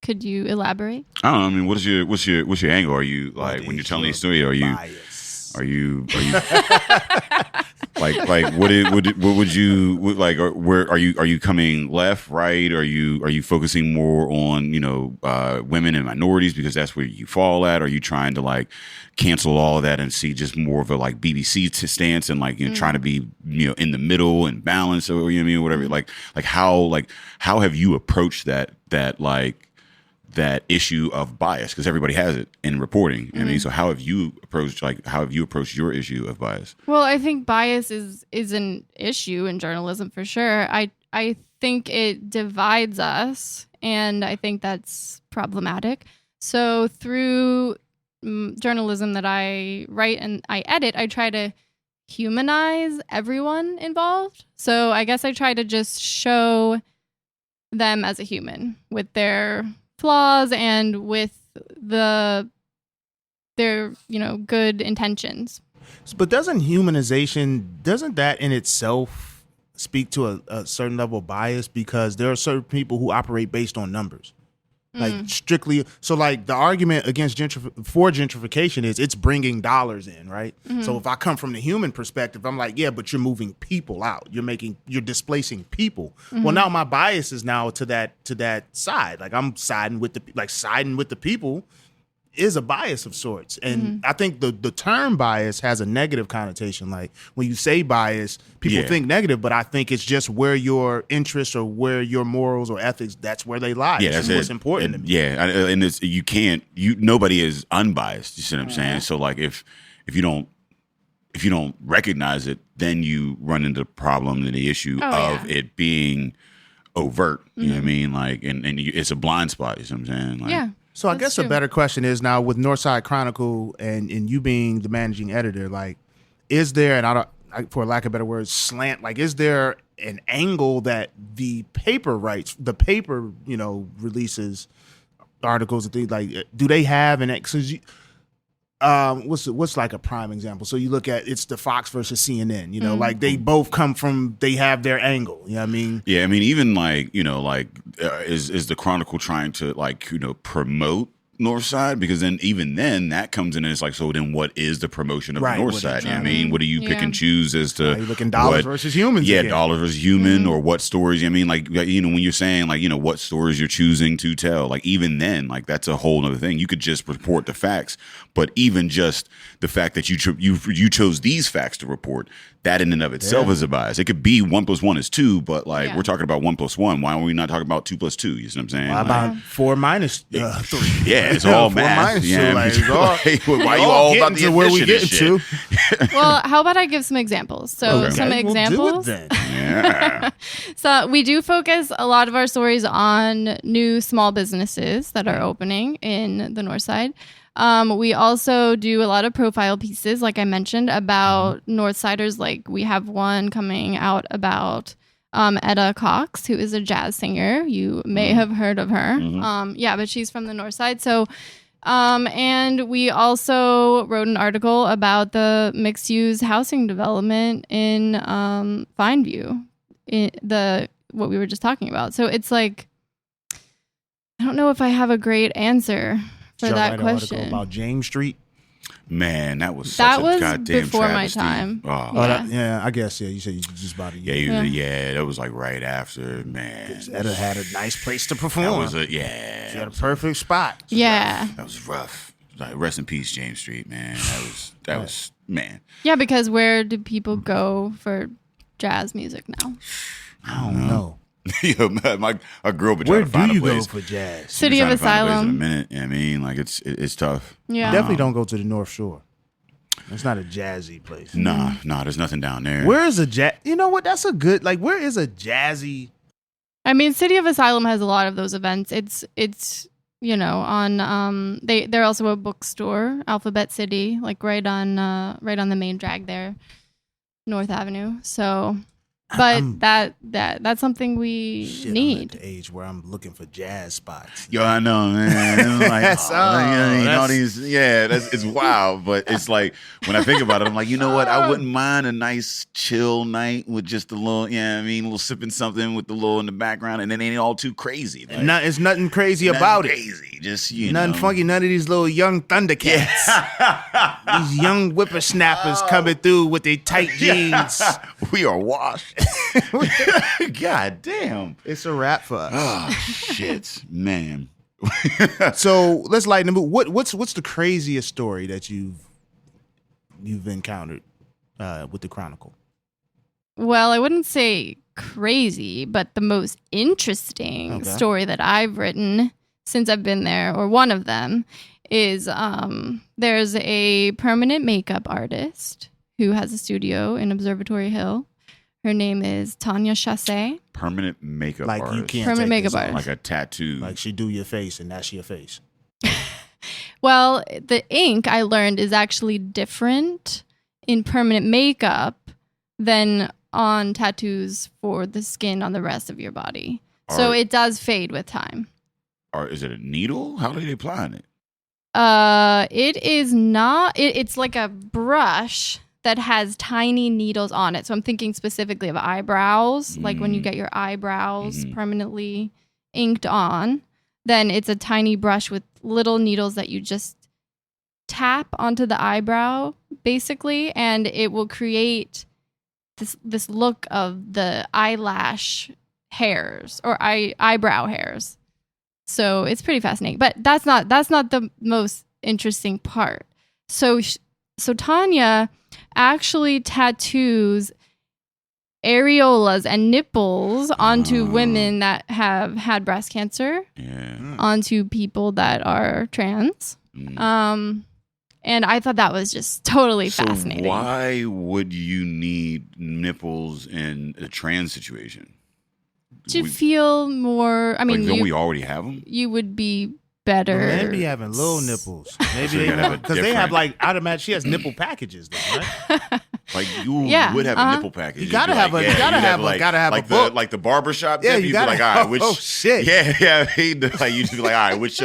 Could you elaborate? I don't know. I mean, what's your angle? Are you like when you're telling a story? Are you like what would you like? Where are you coming left, right? Are you focusing more on, you know, women and minorities because that's where you fall at? Are you trying to like cancel all of that and see just more of a like BBC stance and like, you know, trying to be, you know, in the middle and balance, or, you know what I mean, whatever. Like how have you approached that issue of bias, because everybody has it in reporting. I mean, so how have you approached your issue of bias? Well, I think bias is an issue in journalism for sure. I think it divides us, and I think that's problematic. So through journalism that I write and I edit, I try to humanize everyone involved. So I guess I try to just show them as a human with their flaws and with their, you know, good intentions. But doesn't that in itself speak to a certain level of bias? Because there are certain people who operate based on numbers. Like strictly, so like the argument against gentrification is it's bringing dollars in, right? So if I come from the human perspective, I'm like, yeah, but you're moving people out. You're displacing people. Well, now my bias is now to that side. Like I'm siding with the people is a bias of sorts. And I think the term bias has a negative connotation. Like when you say bias, people think negative, but I think it's just where your interests or where your morals or ethics, that's where they lie. Yeah, that's what's important to me. Yeah, and it's, nobody is unbiased. You see what I'm saying? So like if you don't recognize it, then you run into the problem and the issue of it being overt. You know what I mean? Like, and it's a blind spot. You see what I'm saying? Like, Yeah. So I guess a better question is now with Northside Chronicle and you being the managing editor, like, is there, and for lack of better words, slant, like, is there an angle that the paper writes, you know, releases articles and things, like, do they have an, what's like a prime example? So you look at, it's the Fox versus CNN, you know, like they both they have their angle, you know what I mean? Yeah, I mean, even like, you know, like is the Chronicle trying to like, you know, promote Northside? Because then even then that comes in and it's like, so then what is the promotion of the Northside? You know what I mean? What do you pick and choose as to you're looking dollars versus humans? Yeah, dollars versus human, or what stories. I mean, like, you know, when you're saying like, you know, what stories you're choosing to tell, like even then, like that's a whole other thing. You could just report the facts, but even just the fact that you chose these facts to report, that in and of itself is a bias. It could be 1 + 1 is 2, but like we're talking about 1 + 1. Why are we not talking about 2 + 2? You see what I'm saying? Why about 4 - 3? Yeah, it's all math. Yeah, why you all about the where we getting to? Well, how about I give some examples? So some examples. We'll do it then. Yeah. So we do focus a lot of our stories on new small businesses that are opening in the Northside. We also do a lot of profile pieces, like I mentioned, about Northsiders. Like we have one coming out about Etta Cox, who is a jazz singer. You may have heard of her. Yeah, but she's from the Northside. So, and we also wrote an article about the mixed-use housing development in Fineview, what we were just talking about. So it's like, I don't know if I have a great answer for that question. About James Street. Man, that was such a goddamn before travesty. my time. Oh, I guess. Yeah, you said you just about a year. Yeah, that was like right after. Man, Etta had a nice place to perform. That was she had a perfect spot. Yeah, that was rough. like rest in peace, James Street, man. That was man. Yeah, because where do people go for jazz music now? I don't know. Yo, a girl been Where trying to find do a you go place. for jazz? City Been of trying to find a place in a Asylum. minute. I mean, like it's tough. Yeah. Definitely don't go to the North Shore. It's not a jazzy place. Nah, there's nothing down there. Where is a jazz? You know what? That's a good. Like, where is a jazzy? I mean, City of Asylum has a lot of those events. It's on they're also a bookstore, Alphabet City, like right on the main drag there, North Avenue. So, but that's something we Shit, need. I'm at the age where I'm looking for jazz spots. Yo, I know, man. I'm like, That's- it's wild, but it's like when I think about it, I'm like, you know what? I wouldn't mind a nice chill night with just a little, a little sipping something with the little in the background, and it ain't all too crazy. Like, It's nothing crazy nothing about crazy. Just nothing funky. None of these little young Thundercats. These young whippersnappers coming through with their tight jeans. We are washed. God damn. It's a wrap for us. Oh shit, man. So let's lighten the mood. What's the craziest story that you've encountered with the Chronicle? Well, I wouldn't say crazy, but the most interesting story that I've written since I've been there, or one of them, is there's a permanent makeup artist who has a studio in Observatory Hill. Her name is Tanya Chassé. Permanent makeup Like artist. you can't Permanent take makeup this off. artist. Like a tattoo. Like she do your face and that's your face. Well, the ink, I learned, is actually different in permanent makeup than on tattoos for the skin on the rest of your body. So it does fade with time. Or is it a needle? How are they applying it? It is not. It's like a brush that has tiny needles on it. So I'm thinking specifically of eyebrows. Like when you get your eyebrows permanently inked on, then it's a tiny brush with little needles that you just tap onto the eyebrow, basically, and it will create this look of the eyelash hairs or eyebrow hairs. So it's pretty fascinating. But that's not the most interesting part. So Tanya actually tattoos areolas and nipples onto women that have had breast cancer, onto people that are trans. And I thought that was just totally fascinating. Why would you need nipples in a trans situation? To feel more, I mean, don't we already have them? You would be better. Maybe be having little nipples. Maybe they gotta have a because they have different- I'd imagine she has nipple packages though, right? Like you Yeah, would have a nipple package. You You'd gotta be have like, a- you yeah, gotta you'd have a- like, gotta have a like book. like the barbershop. Yeah, tip, you you'd gotta be like, all right, have- which oh, shit. Yeah, like you'd be like, all right, which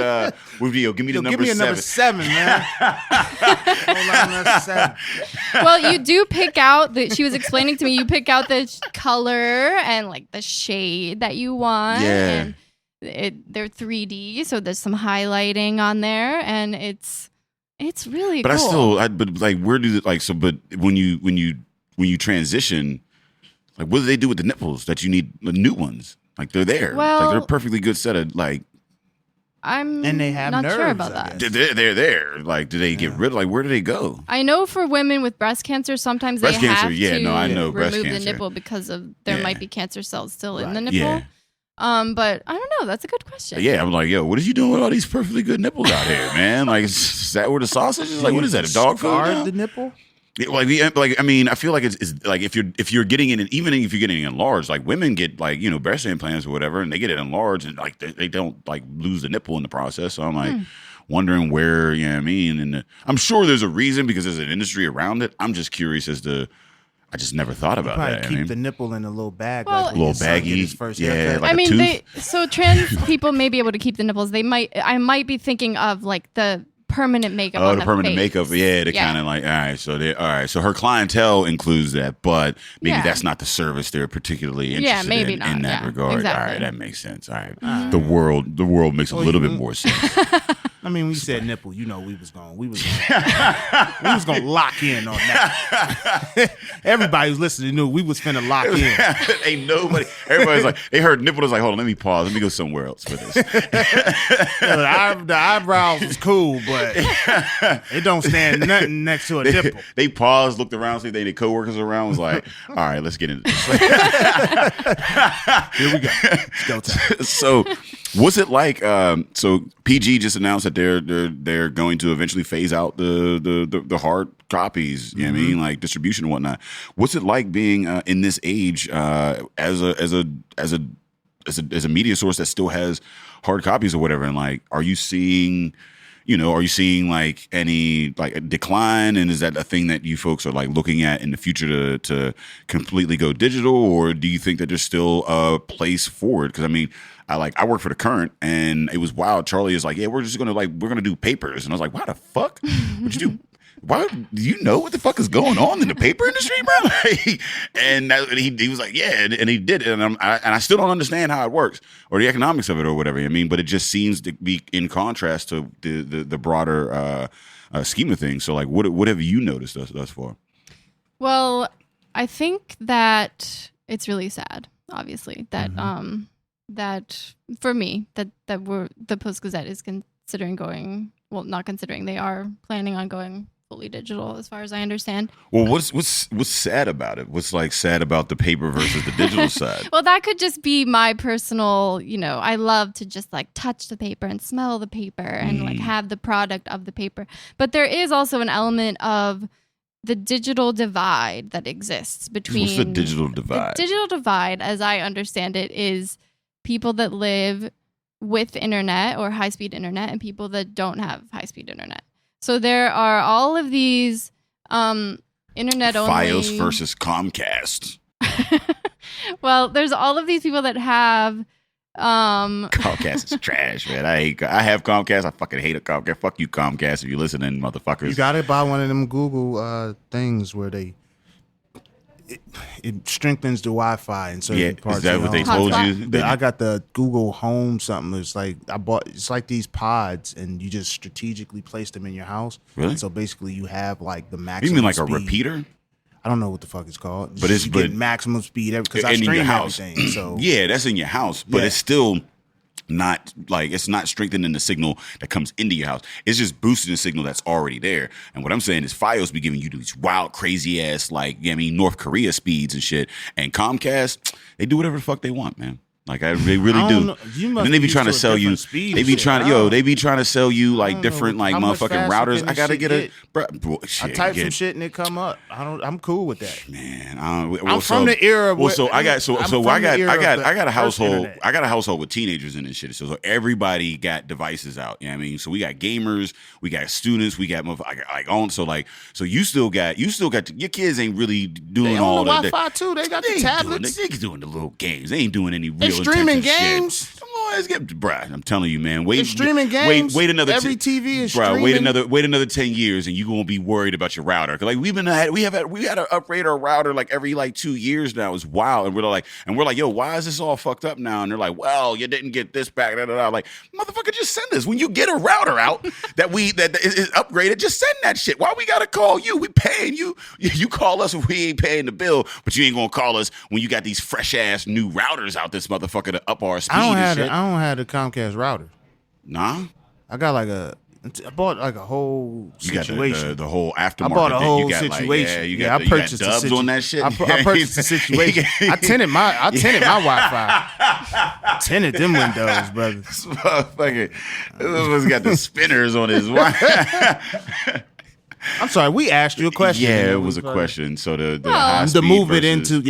video? Give me the number Give me a number 7. 7, man. Hold on, number 7. Well, you do pick out she was explaining to me, you pick out the color and like the shade that you want. Yeah. And they're 3D, so there's some highlighting on there, and it's really But cool. but like, where do but when you transition, like, what do they do with the nipples that you need the new ones? Like, they're there. Well- like, they're a perfectly good set of like. I'm And they have not sure nerves, about I that. guess. They're there. Like, do they get rid of? Like, where do they go? I know for women with breast cancer, sometimes Breast they cancer, have yeah, to no, I know breast remove the cancer. nipple because of there Yeah. might be cancer cells still in Right. the nipple. Yeah. But I don't know. That's a good question. Yeah, I'm like, yo, what are you doing with all these perfectly good nipples out here, man? Like, is that where the sausage is? Like, what is that? A dog food? Scarred now? the nipple? Yeah, like I mean, I feel like it's like if you're getting it, even if you're getting it enlarged, like women get like breast implants or whatever, and they get it enlarged, and like they don't like lose the nipple in the process. So I'm like wondering where, you know what I mean? And I'm sure there's a reason because there's an industry around it. I'm just curious as to. I just never thought about Probably that. keep I mean, the nipple in a little bag. Well- like when Little your son get baggy, his first yeah, haircut. like I a mean, tooth? so trans people may be able to keep the nipples. I might be thinking of like the permanent makeup. oh, on the permanent face. makeup, yeah, to kind of like, all right. So her clientele includes that, but maybe Yeah. that's not the service they're particularly interested maybe in not, that yeah, regard. exactly. All right, that makes sense. All right, the world makes a little bit more sense. I mean, when you said nipple, you know we was gonna lock in on that. Everybody who's listening knew we was finna lock in. Ain't nobody. Everybody's like, they heard nipple. Was like, hold on, let me pause. Let me go somewhere else for this. The eyebrows was cool, but it don't stand nothing next to a nipple. They paused, looked around, see if their coworkers around. Was like, all right, let's get into this. Here we go. It's go time. So, what's it like? So PG just announced that they're going to eventually phase out the hard copies. You know what I mean, like distribution and whatnot. What's it like being in this age as a media source that still has hard copies or whatever? And like, are you seeing like any like a decline? And is that a thing that you folks are like looking at in the future to completely go digital, or do you think that there's still a place for it? Because I mean, I work for the Current, and it was wild. Charlie is like, yeah, we're gonna do papers, and I was like, why the fuck would you do? Why do you know what the fuck is going on in the paper industry, bro? And he was like, yeah, and he did it, and I still don't understand how it works or the economics of it or whatever. I mean, but it just seems to be in contrast to the broader scheme of things. So, like, what have you noticed thus far? Well, I think that it's really sad, obviously, that that for me that the Post-Gazette is considering going. Well, not considering, they are planning on going fully digital, as far as I understand. Well, what's sad about it? What's like sad about the paper versus the digital side? Well, that could just be my personal, I love to just like touch the paper and smell the paper and like have the product of the paper. But there is also an element of the digital divide that exists between. What's the digital divide? The digital divide, as I understand it, is people that live with internet or high-speed internet and people that don't have high-speed internet. So there are all of these internet only. Fios versus Comcast. Well, there's all of these people that have. Comcast is trash, man. I have Comcast. I fucking hate a Comcast. Fuck you, Comcast. If you're listening, motherfuckers. You gotta buy one of them Google things where it strengthens the Wi-Fi in certain parts. Is that what they told you? I got the Google Home something. It's like it's like these pods, and you just strategically place them in your house. Really? And so basically, you have like the maximum. You mean like speed. A repeater? I don't know what the fuck it's called. But you get maximum speed because I stream everything. So yeah, that's in your house, but it's still not like it's not strengthening the signal that comes into your house. It's just boosting the signal that's already there. And what I'm saying is Fios be giving you these wild, crazy ass North Korea speeds and shit. And Comcast, they do whatever the fuck they want, man. Like they really do. And then they be trying to sell you. They be trying to sell you like different like motherfucking routers. I gotta get a. I type some shit and it come up. I'm cool with that. Man, I'm from the era. I got a household. I got a household with teenagers in this shit. So everybody got devices out. You know what I mean? So we got gamers, we got students, we got so you still got your kids ain't really doing all the Wi-Fi too. They got the tablets. They doing the little games. They ain't doing any real. Streaming games. Bruh, I'm telling you, man. Streaming games. Wait another. Every TV is bruh, streaming. Wait another 10 years, and you gonna be worried about your router. Cause like we had to upgrade our router like every 2 years now. It's wild, and we're like, yo, why is this all fucked up now? And they're like, well, you didn't get this back. Like, motherfucker, just send this. When you get a router out that is upgraded, just send that shit. Why we gotta call you? We paying you. You call us if we ain't paying the bill, but you ain't gonna call us when you got these fresh ass new routers out this motherfucker to up our speed. I don't have the Comcast router. Nah, I bought like a whole situation. You got the whole aftermarket. I bought a whole you got situation. I purchased dubs on that shit. I purchased a situation. I tinted my Wi-Fi. I tinted them windows, brother. This motherfucker got the spinners on his Wi-Fi. I'm sorry, we asked you a question. Yeah, it was a question. So the move it into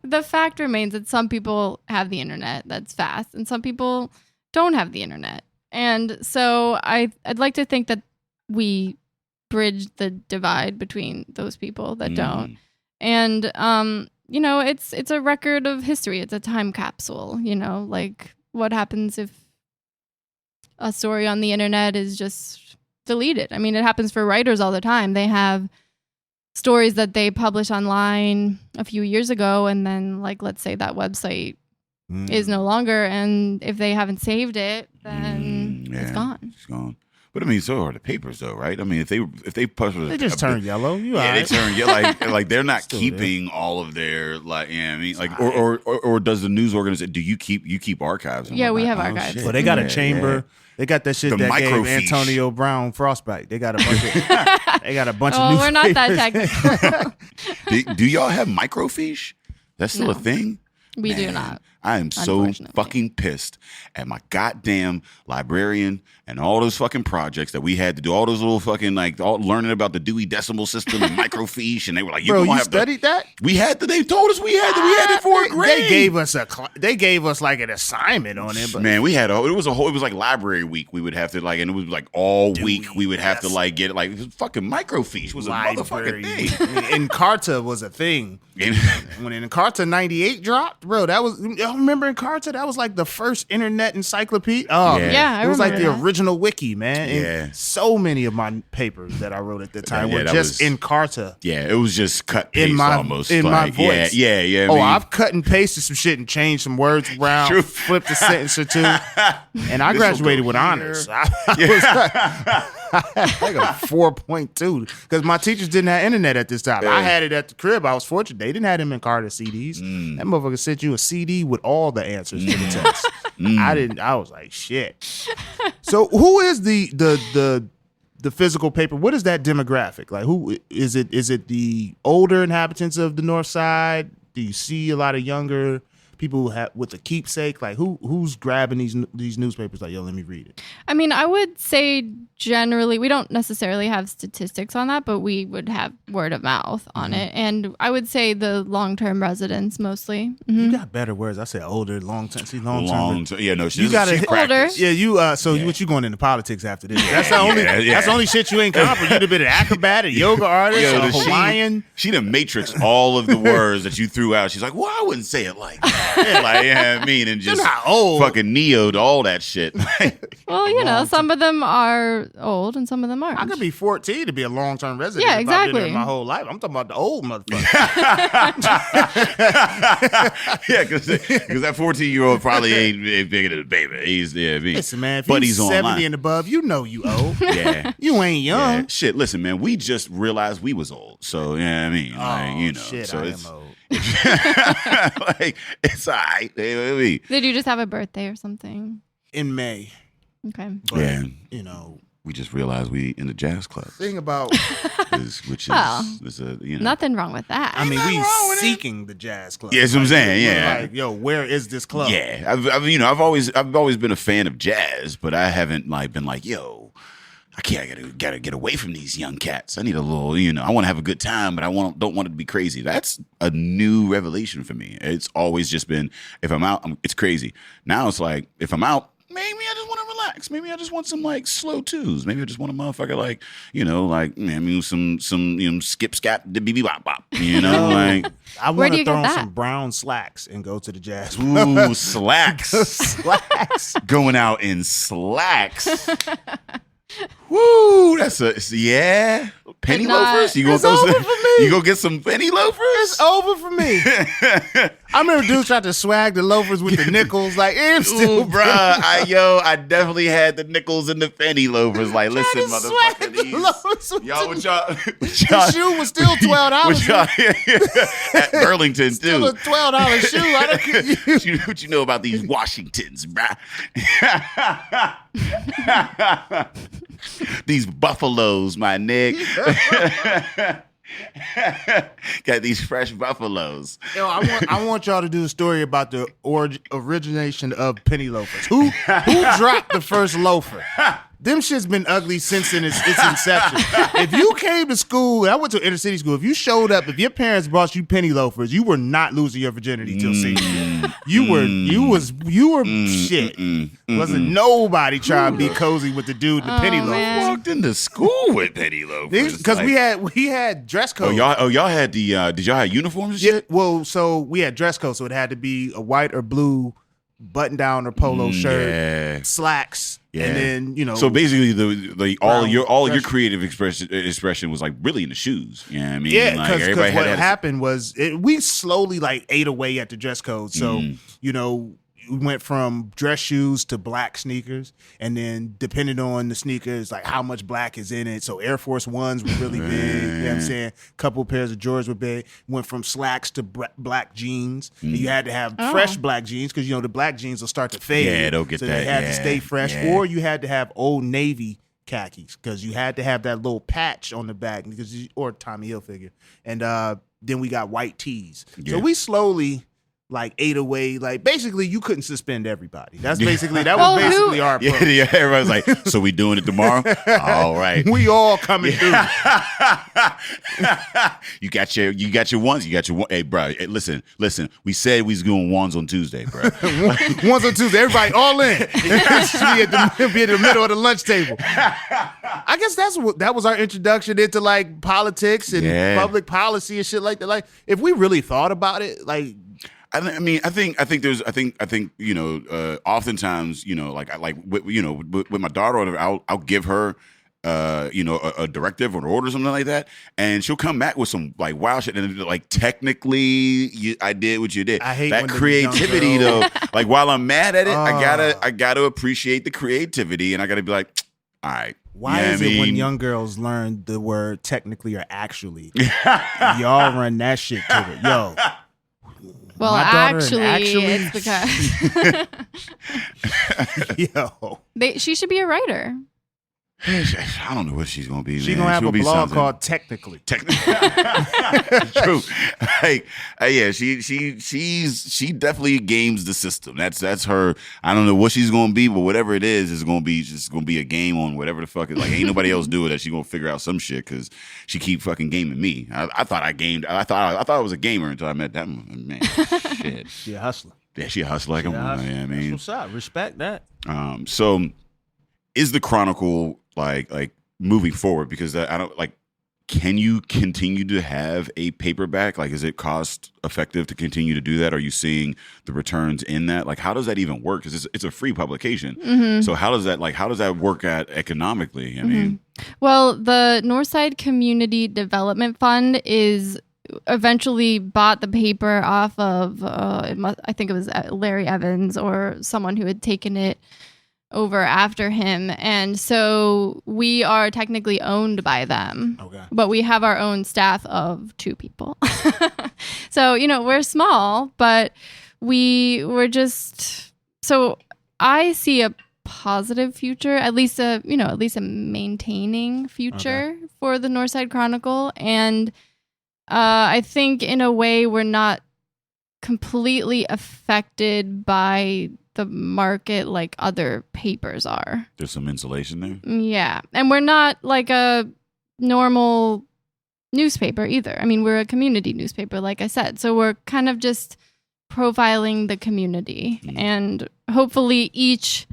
The fact remains that some people have the internet that's fast and some people don't have the internet. And so I'd like to think that we bridge the divide between those people that don't. And, it's a record of history. It's a time capsule, like what happens if a story on the internet is just deleted. I mean, it happens for writers all the time. They have stories that they publish online a few years ago, and then let's say that website is no longer, and if they haven't saved it, then it's gone. It's gone. But I mean, so are the papers, though, right? I mean, if they publish, They just turn yellow. You yeah, all they right. turn yellow. Like they're not Still keeping all of their like. Yeah, I mean, like, or does the news organization? Do you keep archives? And Yeah, we whatnot? have archives. Shit. Well, they got a Yeah, chamber. yeah. They got that shit The that gave microfiche. Antonio Brown frostbite. They got a bunch of. They got a bunch of. Oh, we're not that newspapers. technical. Do y'all have microfiche? That's still a thing? We do Man, not. I am so Unfortunately. fucking pissed at my goddamn librarian and all those fucking projects that we had to do. All those little fucking all learning about the Dewey Decimal System and microfiche, and they were like, Bro, gonna you have studied that? We had to. They told us we had it for a grade. They gave us like an assignment on it, but Man, we had it was like library week. We would have to like, and it was like all week we would have to like get it. Like, it was fucking microfiche was a motherfucking thing. Encarta was a thing. When Encarta 98 dropped, bro, that was, y'all remember Encarta? That was like the first internet encyclopedia. Oh, Yeah. Yeah, I it was like remember the that. original wiki, man. And Yeah. so many of my papers that I wrote at the time Yeah, were that just was- Encarta. Yeah, it was just cut paste In my almost. in my like, voice. Yeah. I Oh, mean, I've cut and pasted some shit and changed some words around, True. flipped a sentence or two, and I This'll graduated go with here. honors. I was like a 4.2 because my teachers didn't have internet at this time. I had it at the crib. I was fortunate; they didn't have them in Carter CDs. That motherfucker sent you a CD with all the answers to the test. I didn't. I was like, shit. So, who is the physical paper? What is that demographic? Like, who is it? Is it the older inhabitants of the North Side? Do you see a lot of younger people who have with the keepsake? Like, who's grabbing these newspapers? Like, yo, let me read it. I mean, I would say generally, we don't necessarily have statistics on that, but we would have word of mouth on it. And I would say the long-term residents mostly. You got better words. I said older, long term. See, long term. Yeah, no, You gotta- she's practiced. Yeah, you. What you going into politics after this? That's the only. Yeah. That's the only shit you ain't coming. You'd have been an acrobat, a yoga artist, Yo, a Hawaiian. She done matrix all of the words that you threw out. She's like, well, I wouldn't say it like that. Like, yeah, I mean, and just You're not old. fucking neoed all that shit. Well, you know, some of them are old and some of them aren't. I could be 14 to be a long term resident. Yeah, if I've been there exactly. my whole life. I'm talking about the old motherfucker. Yeah, because that 14-year-old probably ain't bigger than a baby. He's I mean, Listen, man, if but you're he's 70 online. and above, you know you old. Yeah. You ain't young. Yeah. Shit, listen, man, we just realized we was old. So, yeah, I mean, like, you know. Shit, so I it's am old. like, it's all right. I mean, Did you just have a birthday or something? In May. Okay. But, Yeah. you know, we just realized we in the jazz club. thing about, Which Well, is a, you know. Nothing wrong with that. I mean, nothing we wrong with it. seeking the jazz club. Yeah, that's what I'm saying, we're yeah. Like, yo, where is this club? Yeah, I've always been a fan of jazz, but I haven't like been like, yo, I gotta get away from these young cats. I need a little, you know, I want to have a good time, but I don't want it to be crazy. That's a new revelation for me. It's always just been, if I'm out, it's crazy. Now it's like, if I'm out, maybe I just want to relax. Maybe I just want some like slow twos. Maybe I just want a motherfucker like, you know, like, I mean, some you know, skip scat the BB bop bop. You know, like, I Where want do to you throw get on that? some brown slacks and go to the jazz club. ooh, slacks. Slacks. Going out in slacks. Woo, yeah. Penny But not- loafers? You gonna It's over for me. You gonna get some penny loafers? It's over for me. I remember dudes tried to swag the loafers with the nickels. Like, it's still, Ooh, bruh. I definitely had the nickels and the penny loafers. Like, listen, to swag motherfucker, the these. loafers with Y'all, the- what y'all? The shoe was still $12. What y'all at Burlington, Still a too. $12 shoe. I don't What you know about these Washingtons, bruh? These buffaloes, my nigga. Got these fresh buffaloes. Yo, I want y'all to do a story about the origination of penny loafers. Who dropped the first loafer? Them shit's been ugly since its inception. If you came to school, I went to inner city school. If you showed up, if your parents brought you penny loafers, you were not losing your virginity till senior year. You were shit. Wasn't nobody trying to be cozy with the dude in the penny loafers. man. Walked into school with penny loafers. Because Like- we had dress code. y'all had the did y'all have uniforms and Yeah, shit? well, so we had dress code, so it had to be a white or blue button down or polo shirt, Yeah. slacks, Yeah. and then you know. So basically, the all brown your dress- creative expression was like really in the shoes. You know what I mean? yeah, Like, because everybody what had happened was we slowly like ate away at the dress code. So you know, we went from dress shoes to black sneakers, and then depending on the sneakers, like how much black is in it. So Air Force Ones were really big. You know what I'm saying? A couple pairs of Jordans were big. Went from slacks to black jeans. And you had to have fresh black jeans because the black jeans will start to fade. Yeah, they'll get so that. They had to stay fresh, or you had to have Old Navy khakis because you had to have that little patch on the back or Tommy Hilfiger. And then we got white tees. So we slowly ate away. Basically, you couldn't suspend everybody. That was basically our approach. Yeah, everybody's like, so we doing it tomorrow? All right. We all coming through. You got your ones. You got your one. Hey, bro. Hey, listen. We said we was doing ones on Tuesday, bro. Ones on Tuesday. Everybody all in. Be in the middle of the lunch table. I guess that was our introduction into politics and public policy and shit like that. If we really thought about it, I think oftentimes, with my daughter, or whatever, I'll give her, a directive or an order or something like that, and she'll come back with some wild shit. And technically, I did what you did. I hate that creativity though. While I'm mad at it, I gotta appreciate the creativity, and I gotta be like, all right. Why is it when young girls learn the word technically or actually, y'all run that shit to it, yo? Well, actually, it's because she should be a writer. I don't know what she's gonna be. She's gonna have a blog called Technically. True. She definitely games the system. That's her. I don't know what she's gonna be, but whatever it is, it's gonna be a game on whatever the fuck. Ain't nobody else do it. That she's gonna figure out some shit because she keep fucking gaming me. I thought I gamed. I thought I was a gamer until I met that man. Shit. She a hustler. Yeah, she a hustler. That's what's up. Respect that. So is the Chronicle moving forward, because I don't can you continue to have a paperback? Is it cost effective to continue to do that? Are you seeing the returns in that? How does that even work? Because it's a free publication. Mm-hmm. So how does that work out economically? I mean, well, the Northside Community Development Fund is eventually bought the paper off of I think it was Larry Evans or someone who had taken it over after him, and so we are technically owned by them. Okay. But we have our own staff of 2 people. So we're small, but we're just, so I see a positive future, at least a maintaining future for the Northside Chronicle, and I think in a way we're not completely affected by the market like other papers are. There's some insulation there. Yeah. And we're not a normal newspaper either. I mean, we're a community newspaper, like I said. So we're kind of just profiling the community. And hopefully each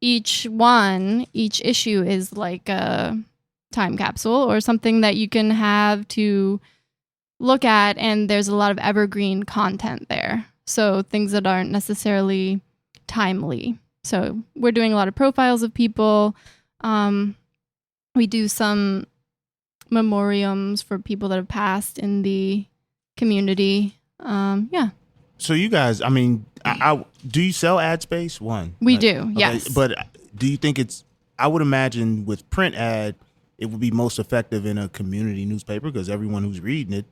issue is like a time capsule or something that you can have to look at, and there's a lot of evergreen content there. So things that aren't necessarily timely. So we're doing a lot of profiles of people. We do some memoriams for people that have passed in the community. Yeah. So you guys, I mean, do you sell ad space? We do, yes. But do you think I would imagine with print ad, it would be most effective in a community newspaper because everyone who's reading it,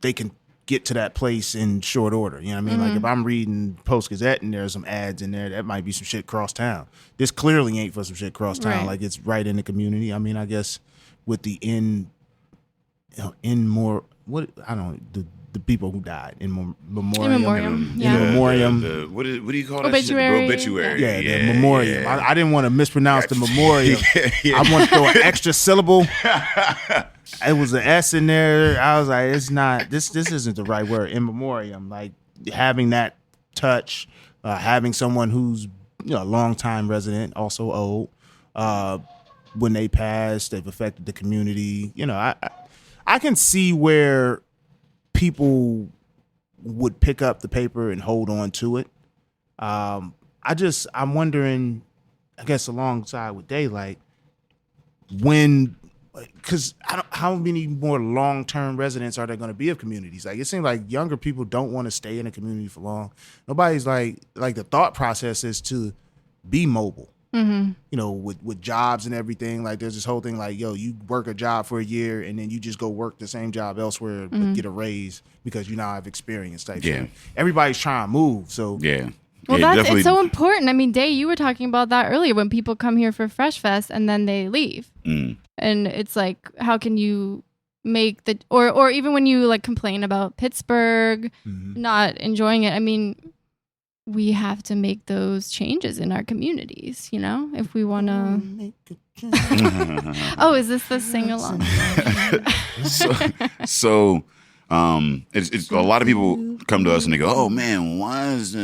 they can get to that place in short order. You know what I mean? If I'm reading Post-Gazette and there's some ads in there, that might be some shit cross town. This clearly ain't for some shit cross town. Right. It's right in the community. I mean, I guess with the the people who died in memoriam. In memoriam, yeah. Memoriam. What do you call that? Obituary. Shit? Obituary. Yeah, the memoriam. Yeah. I didn't want to mispronounce the memoriam. I want to throw an extra syllable. It was an S in there. I was like, it's not. This isn't the right word. In memoriam, like having that touch, having someone who's a longtime resident, also old. When they pass, they've affected the community. I can see where people would pick up the paper and hold on to it. I'm wondering, I guess alongside with Daylight, when because how many more long-term residents are there going to be of communities? Like, it seems like younger people don't want to stay in a community for long. Nobody's like the thought process is to be mobile. You know, with jobs and everything. Like, there's this whole thing like, yo, you work a job for a year and then you just go work the same job elsewhere but get a raise because you now have experience type thing. Everybody's trying to move. So well, it's so important. I mean, Day, you were talking about that earlier when people come here for Fresh Fest and then they leave. And it's like, how can you make the, or even when you like complain about Pittsburgh not enjoying it, I mean, we have to make those changes in our communities, you know, if we want to. Oh, is this the sing along? so it's a lot of people come to us and they go, "Oh man, why is why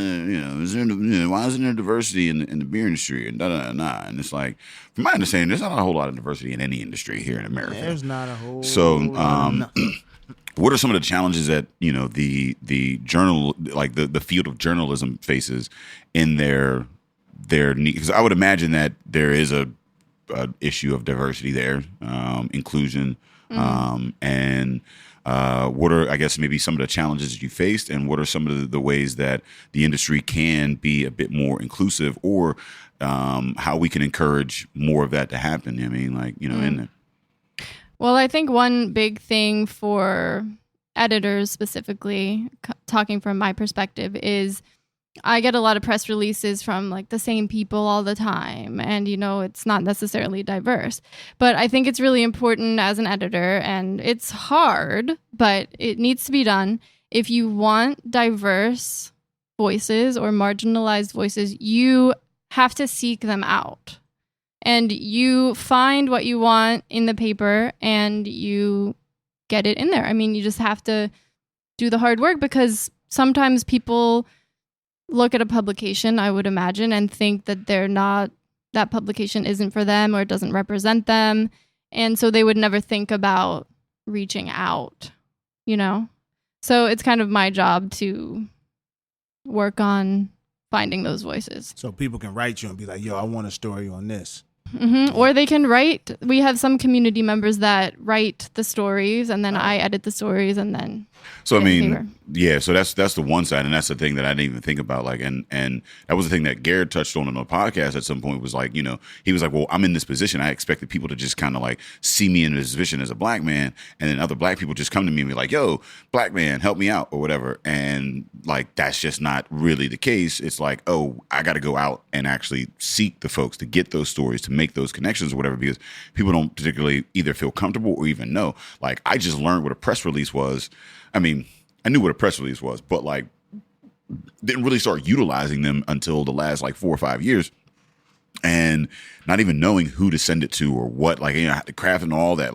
isn't there diversity in the beer industry?" And and it's like, from my understanding, there's not a whole lot of diversity in any industry here in America. There's not a whole. So, what are some of the challenges that the journal, like the field of journalism, faces in their need? Because I would imagine that there is a issue of diversity there, inclusion, and what are, I guess, maybe some of the challenges that you faced, and what are some of the ways that the industry can be a bit more inclusive, or how we can encourage more of that to happen? I mean, like, in there. Well, I think one big thing for editors specifically, talking from my perspective, is I get a lot of press releases from like the same people all the time. And, it's not necessarily diverse. But I think it's really important as an editor, and it's hard, but it needs to be done. If you want diverse voices or marginalized voices, you have to seek them out. And you find what you want in the paper and you get it in there. I mean, you just have to do the hard work, because sometimes people look at a publication, I would imagine, and think that that publication isn't for them or it doesn't represent them. And so they would never think about reaching out, So it's kind of my job to work on finding those voices. So people can write you and be like, yo, I want a story on this. Or they can write. We have some community members that write the stories, and then I edit the stories, and then. So I mean, yeah. So that's the one side, and that's the thing that I didn't even think about. Like, and that was the thing that Garrett touched on in the podcast at some point. Was like, he was like, well, I'm in this position. I expected people to just kind of like see me in this position as a black man, and then other black people just come to me and be like, yo, black man, help me out or whatever. And like, that's just not really the case. It's like, oh, I got to go out and actually seek the folks to get those stories, to make those connections or whatever, because people don't particularly either feel comfortable or even know. Like, I just learned what a press release was. I mean, I knew what a press release was, but like didn't really start utilizing them until the last like 4 or 5 years, and not even knowing who to send it to or what, like, the craft and all that,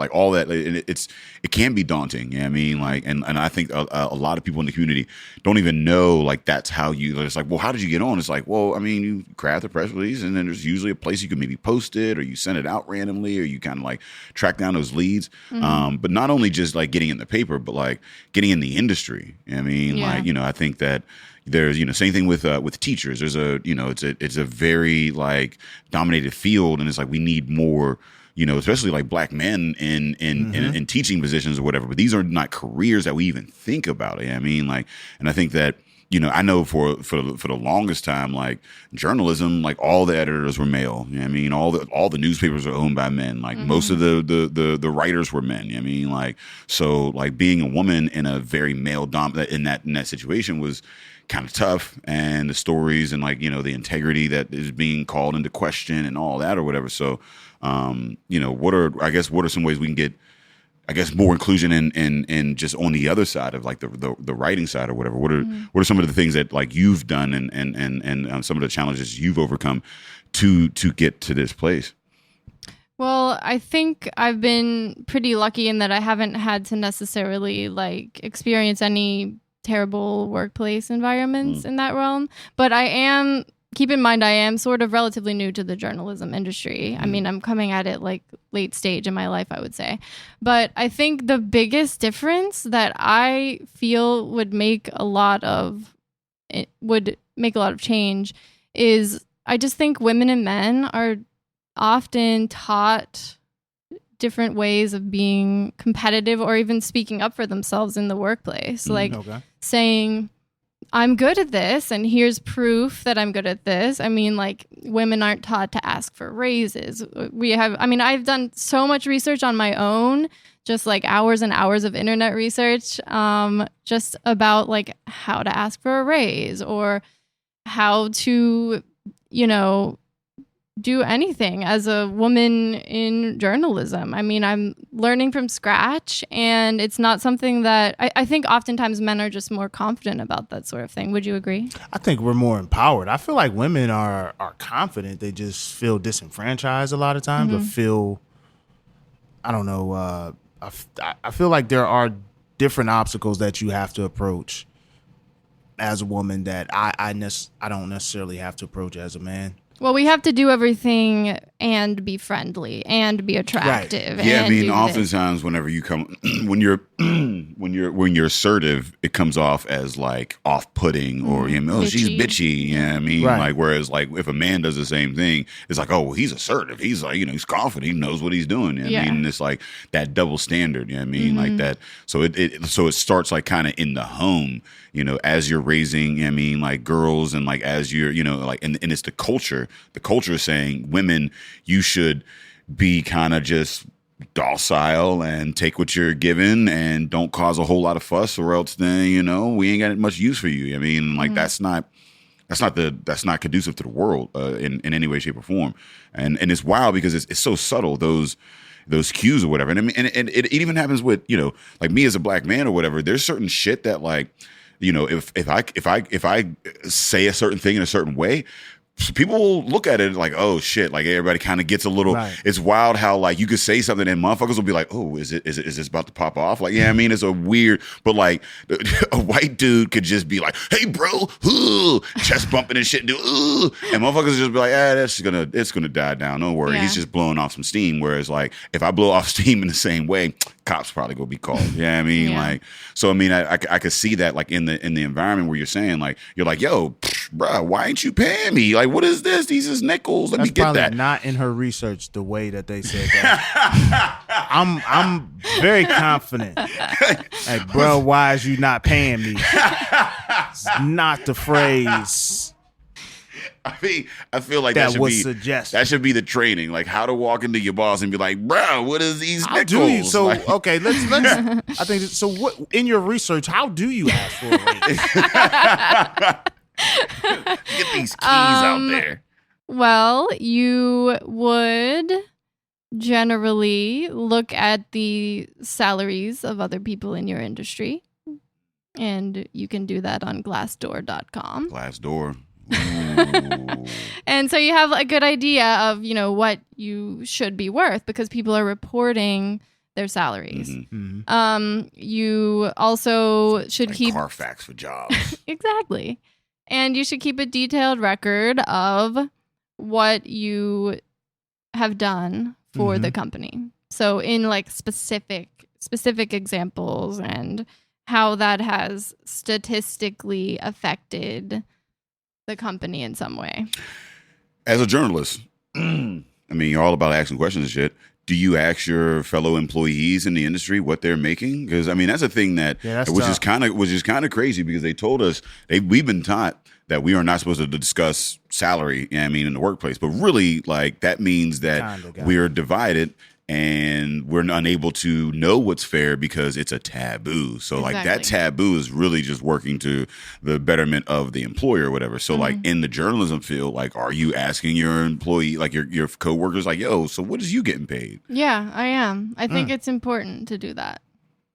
it can be daunting. You know what I mean? Like, and I think a lot of people in the community don't even know, like, that's how it's like, well, how did you get on? It's like, well, I mean, you craft a press release, and then there's usually a place you can maybe post it, or you send it out randomly, or you kind of like track down those leads. But not only just like getting in the paper, but like getting in the industry. You know what I mean? Yeah. Like, I think that there's, same thing with teachers. There's it's a very like dominated field, and it's like we need more, especially like black men in teaching positions or whatever. But these are not careers that we even think about. You know what I mean? Like, and I think that, I know for the longest time, like journalism, like all the editors were male. You know what I mean? All the newspapers are owned by men. Like most of the writers were men. You know what I mean? Like, so like being a woman in a very male in that situation was kind of tough, and the stories and like, the integrity that is being called into question and all that or whatever. So, what are some ways we can get, I guess, more inclusion in just on the other side of like the writing side or whatever? What are some of the things that like you've done and some of the challenges you've overcome to get to this place? Well, I think I've been pretty lucky in that I haven't had to necessarily like experience any terrible workplace environments in that realm. But keep in mind, I am sort of relatively new to the journalism industry. I mean, I'm coming at it like late stage in my life, I would say. But I think the biggest difference that I feel would make a lot of change is I just think women and men are often taught different ways of being competitive or even speaking up for themselves in the workplace. Like saying, I'm good at this, and here's proof that I'm good at this. I mean, like, women aren't taught to ask for raises. I've done so much research on my own, just like hours and hours of internet research, just about like how to ask for a raise or how to, do anything as a woman in journalism. I mean, I'm learning from scratch, and it's not something that I think oftentimes men are just more confident about that sort of thing. Would you agree? I think we're more empowered. I feel like women are confident. They just feel disenfranchised a lot of times, or feel, I don't know, I feel like there are different obstacles that you have to approach as a woman that I don't necessarily have to approach as a man. Well, we have to do everything and be friendly and be attractive. Right. Yeah, and I mean, oftentimes whenever you come, when you're assertive, it comes off as like off-putting or she's bitchy. You know what I mean? Right. Like, whereas like if a man does the same thing, it's like, oh, well, he's assertive. He's like, he's confident. He knows what he's doing. You know what I mean? And it's like that double standard. You know what I mean? Like that. So it starts like kind of in the home. As you're raising, I mean, like girls, and like as you're, like, and it's the culture. The culture is saying, women, you should be kind of just docile and take what you're given and don't cause a whole lot of fuss, or else then, we ain't got much use for you. I mean, like that's not conducive to the world in any way, shape, or form. And it's wild because it's so subtle, those cues or whatever. And I mean, and it even happens with, like me as a black man or whatever. There's certain shit that like, if I say a certain thing in a certain way, people will look at it like, oh shit, like everybody kind of gets a little. Right. It's wild how like you could say something and motherfuckers will be like, oh, is this about to pop off? Like, yeah, I mean, it's a weird, but like a white dude could just be like, hey bro, chest bumping and shit, and motherfuckers just be like, it's gonna die down, don't worry, he's just blowing off some steam. Whereas like if I blow off steam in the same way, cops probably gonna be called. Yeah, I mean, like, so I mean, I could see that like in the environment where you're saying like, you're like, yo, bro, why ain't you paying me? Like, what is this? These is nickels. Let me get that. Not in her research the way that they said that. I'm very confident. Like, bro, why is you not paying me? It's not the phrase. I mean, I feel like that should be the training, like how to walk into your boss and be like, bro, what is these nickels? Do you? So like, okay, let's. I think so. What in your research? How do you ask for a raise? Get these keys out there. Well, you would generally look at the salaries of other people in your industry, and you can do that on Glassdoor.com. Glassdoor. And so you have a good idea of, what you should be worth because people are reporting their salaries. You also should keep Carfax for jobs. Exactly. And you should keep a detailed record of what you have done for the company. So in like specific examples and how that has statistically affected the company in some way. As a journalist, I mean, you're all about asking questions and shit. Do you ask your fellow employees in the industry what they're making? Because I mean, that's a thing that which is kind of crazy because they told us we've been taught that we are not supposed to discuss salary. I mean, in the workplace, but really, like that means that we are divided and we're unable to know what's fair because it's a taboo. So like that taboo is really just working to the betterment of the employer or whatever. So like in the journalism field, like, are you asking your employee, like your coworkers, like, yo, so what is you getting paid? Yeah, I am. I think it's important to do that.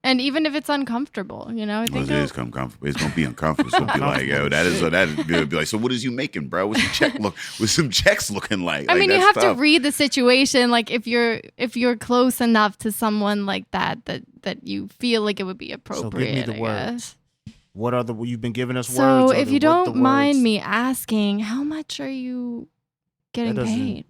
And even if it's uncomfortable, I think it is uncomfortable. It's gonna be uncomfortable. It's gonna be like, yo, that is gonna be like, so what is you making, bro? What's some checks looking like? I mean, you have to read the situation. Like if you're close enough to someone like that you feel like it would be appropriate. So give me the words. What are you've been giving us words? So if you don't mind me asking, how much are you getting paid?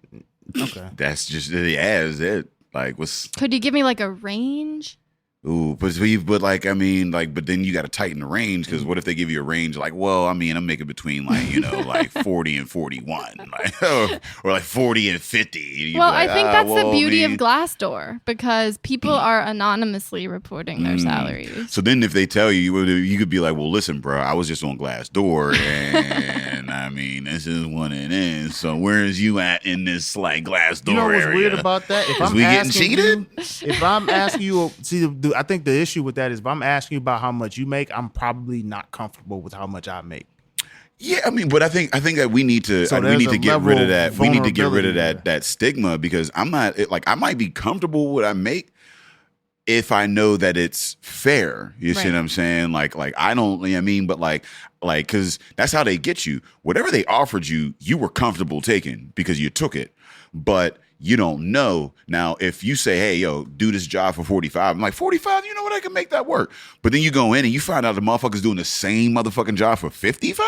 Okay, that's just is it. Like, could you give me like a range? Ooh, but like, I mean, like, but then you got to tighten the range because what if they give you a range like, well, I mean, I'm making between like, like 40 and 41, like, or like 40 and 50. Well, I think that's the beauty of Glassdoor because people are anonymously reporting their salaries. So then if they tell you, you could be like, well, listen, bro, I was just on Glassdoor and I mean, this is what it is. So where is you at in this like Glassdoor You know what's area? weird about that? If I'm we getting asking cheated? if I'm asking you, I think the issue with that is if I'm asking you about how much you make, I'm probably not comfortable with how much I make. Yeah, I mean, but I think that we need to get rid of that. We need to get rid of that stigma because I'm not like I might be comfortable with what I make if I know that it's fair. You see what I'm saying? Like I don't. I mean, but like because that's how they get you. Whatever they offered you, you were comfortable taking because you took it, but. You don't know. Now, if you say, hey, yo, do this job for 45, I'm like, 45, you know what? I can make that work. But then you go in and you find out the motherfucker's doing the same motherfucking job for 55.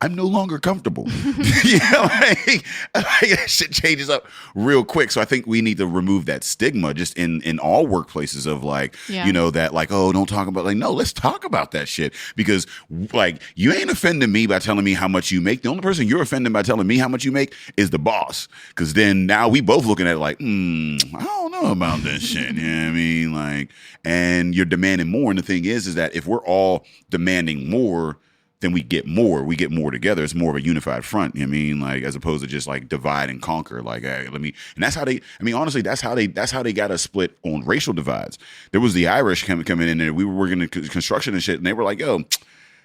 I'm no longer comfortable. Like that shit changes up real quick. So I think we need to remove that stigma just in all workplaces of like, that like, oh, don't talk about like, no, let's talk about that shit because like you ain't offending me by telling me how much you make. The only person you're offending by telling me how much you make is the boss. Because then now we both looking at it like, I don't know about this shit. You know what I mean? Like, and you're demanding more. And the thing is that if we're all demanding more, then we get more together. It's more of a unified front. You know what I mean? Like, as opposed to just like divide and conquer. Like, hey, and that's how they, I mean, honestly, that's how they got us split on racial divides. There was the Irish coming in there. We were working in construction and shit. And they were like, yo,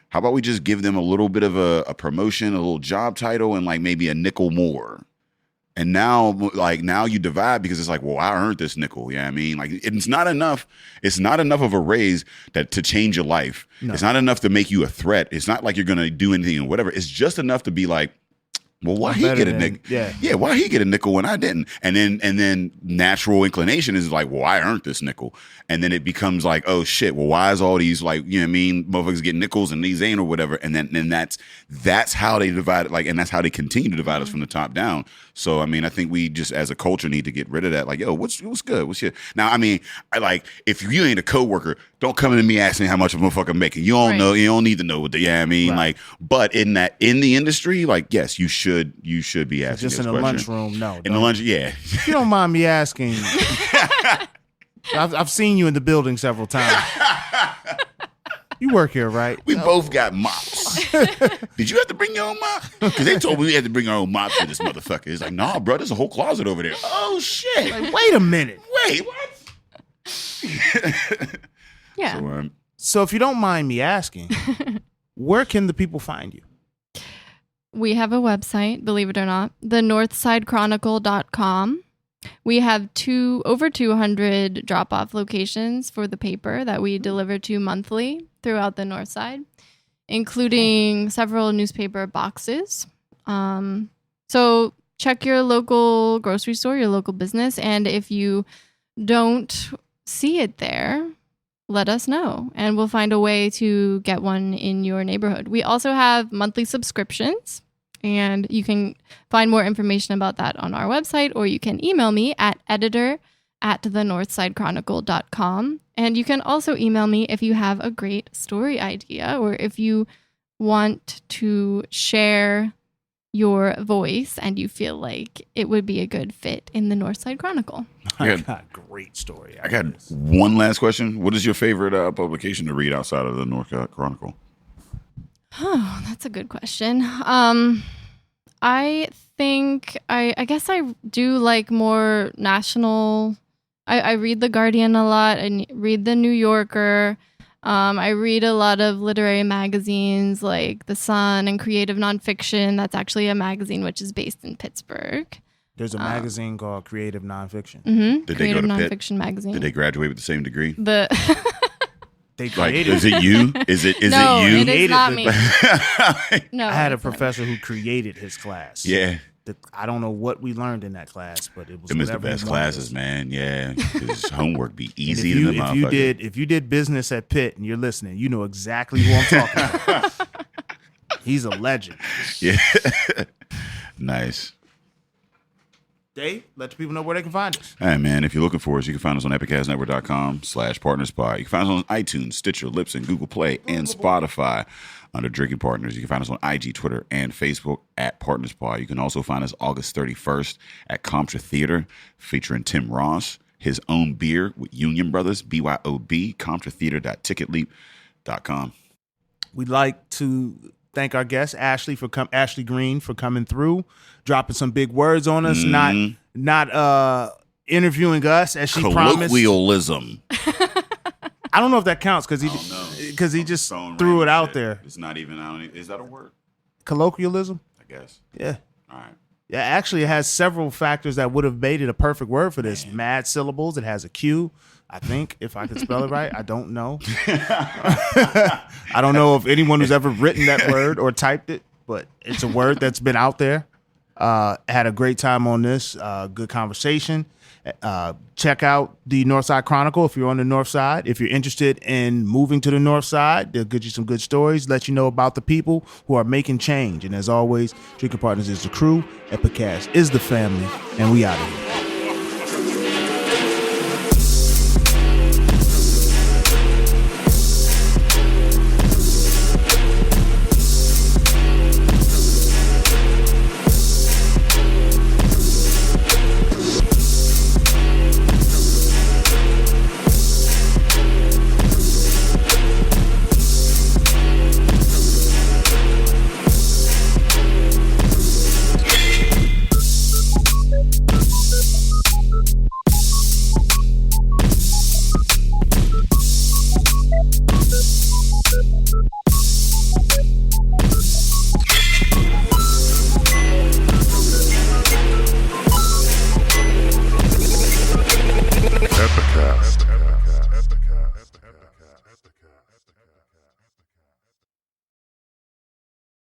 how about we just give them a little bit of a promotion, a little job title, and like maybe a nickel more. And now you divide because it's like, well, I earned this nickel. Yeah, I mean, like it's not enough. It's not enough of a raise to change your life. No. It's not enough to make you a threat. It's not like you're gonna do anything or whatever. It's just enough to be like, well, why he get a nickel? Yeah, why he get a nickel when I didn't? And then natural inclination is like, well, I earned this nickel. And then it becomes like, oh shit, well, why is all these like, you know what I mean, motherfuckers getting nickels and these ain't or whatever. And then that's how they divide it, like, and that's how they continue to divide us from the top down. So I mean, I think we just as a culture need to get rid of that. Like, yo, what's good? What's your now? I mean, if you ain't a coworker, don't come to me asking how much a motherfucker making. You don't know. You don't need to know what the. Yeah, I mean, like, but in the industry, like, yes, you should be asking. Just in the lunchroom, no. In the lunch, yeah. If you don't mind me asking, I've seen you in the building several times. You work here, right? We both got mops. Did you have to bring your own mop? Because they told me we had to bring our own mops for this motherfucker. It's like, nah, bro, there's a whole closet over there. Oh shit! Like, wait a minute. Wait, what? Yeah. So if you don't mind me asking, where can the people find you? We have a website, believe it or not, the northsidechronicle.com. We have over 200 drop-off locations for the paper that we deliver to monthly throughout the Northside, including several newspaper boxes. So check your local grocery store, your local business, and if you don't see it there, let us know, and we'll find a way to get one in your neighborhood. We also have monthly subscriptions, and you can find more information about that on our website, or you can email me at editor@thenorthsidechronicle.com. And you can also email me if you have a great story idea, or if you want to share your voice and you feel like it would be a good fit in the Northside Chronicle. I got a great story. I got one last question. What is your favorite publication to read outside of the Northside Chronicle? Oh, that's a good question. I think I guess I do like more national. I read The Guardian a lot. I read The New Yorker. I read a lot of literary magazines like The Sun and Creative Nonfiction. That's actually a magazine which is based in Pittsburgh. There's a magazine called Creative Nonfiction. Mm-hmm. Did Creative they go to Nonfiction Pitt? magazine. Did they graduate with the same degree? They created. Like, is it you? Is it no, you? It is not me. No, I had a professor who created his class. Yeah. I don't know what we learned in that class, but it was the best classes, man. Yeah, because homework be easy to the motherfucker. If you did business at Pitt and you're listening, you know exactly who I'm talking about. He's a legend. Yeah. Nice. Dave, let the people know where they can find us. Hey, man, if you're looking for us, you can find us on epicastnetwork.com/partnerspod. You can find us on iTunes, Stitcher, Libsyn, Google Play, and Spotify under Drinking Partners. You can find us on IG, Twitter, and Facebook at PartnersPod. You can also find us August 31st at Contra Theater featuring Tim Ross, his own beer with Union Brothers, BYOB, ContraTheater.ticketleap.com. We'd like to thank our guest, Ashlee Green, for coming through, dropping some big words on us, not interviewing us as she promised. Colloquialism. I don't know if that counts because he just threw it out there. It's not even. Is that a word? Colloquialism? I guess. Yeah. All right. Yeah, actually, it has several factors that would have made it a perfect word for this. Mad syllables. It has a Q. I think, if I can spell it right. I don't know. I don't know if anyone who's ever written that word or typed it, but it's a word that's been out there. Had a great time on this. Good conversation. Check out the Northside Chronicle if you're on the North Side. If you're interested in moving to the North Side, they'll get you some good stories, let you know about the people who are making change. And as always, Drinking Partners is the crew, Epicast is the family, and we out of here.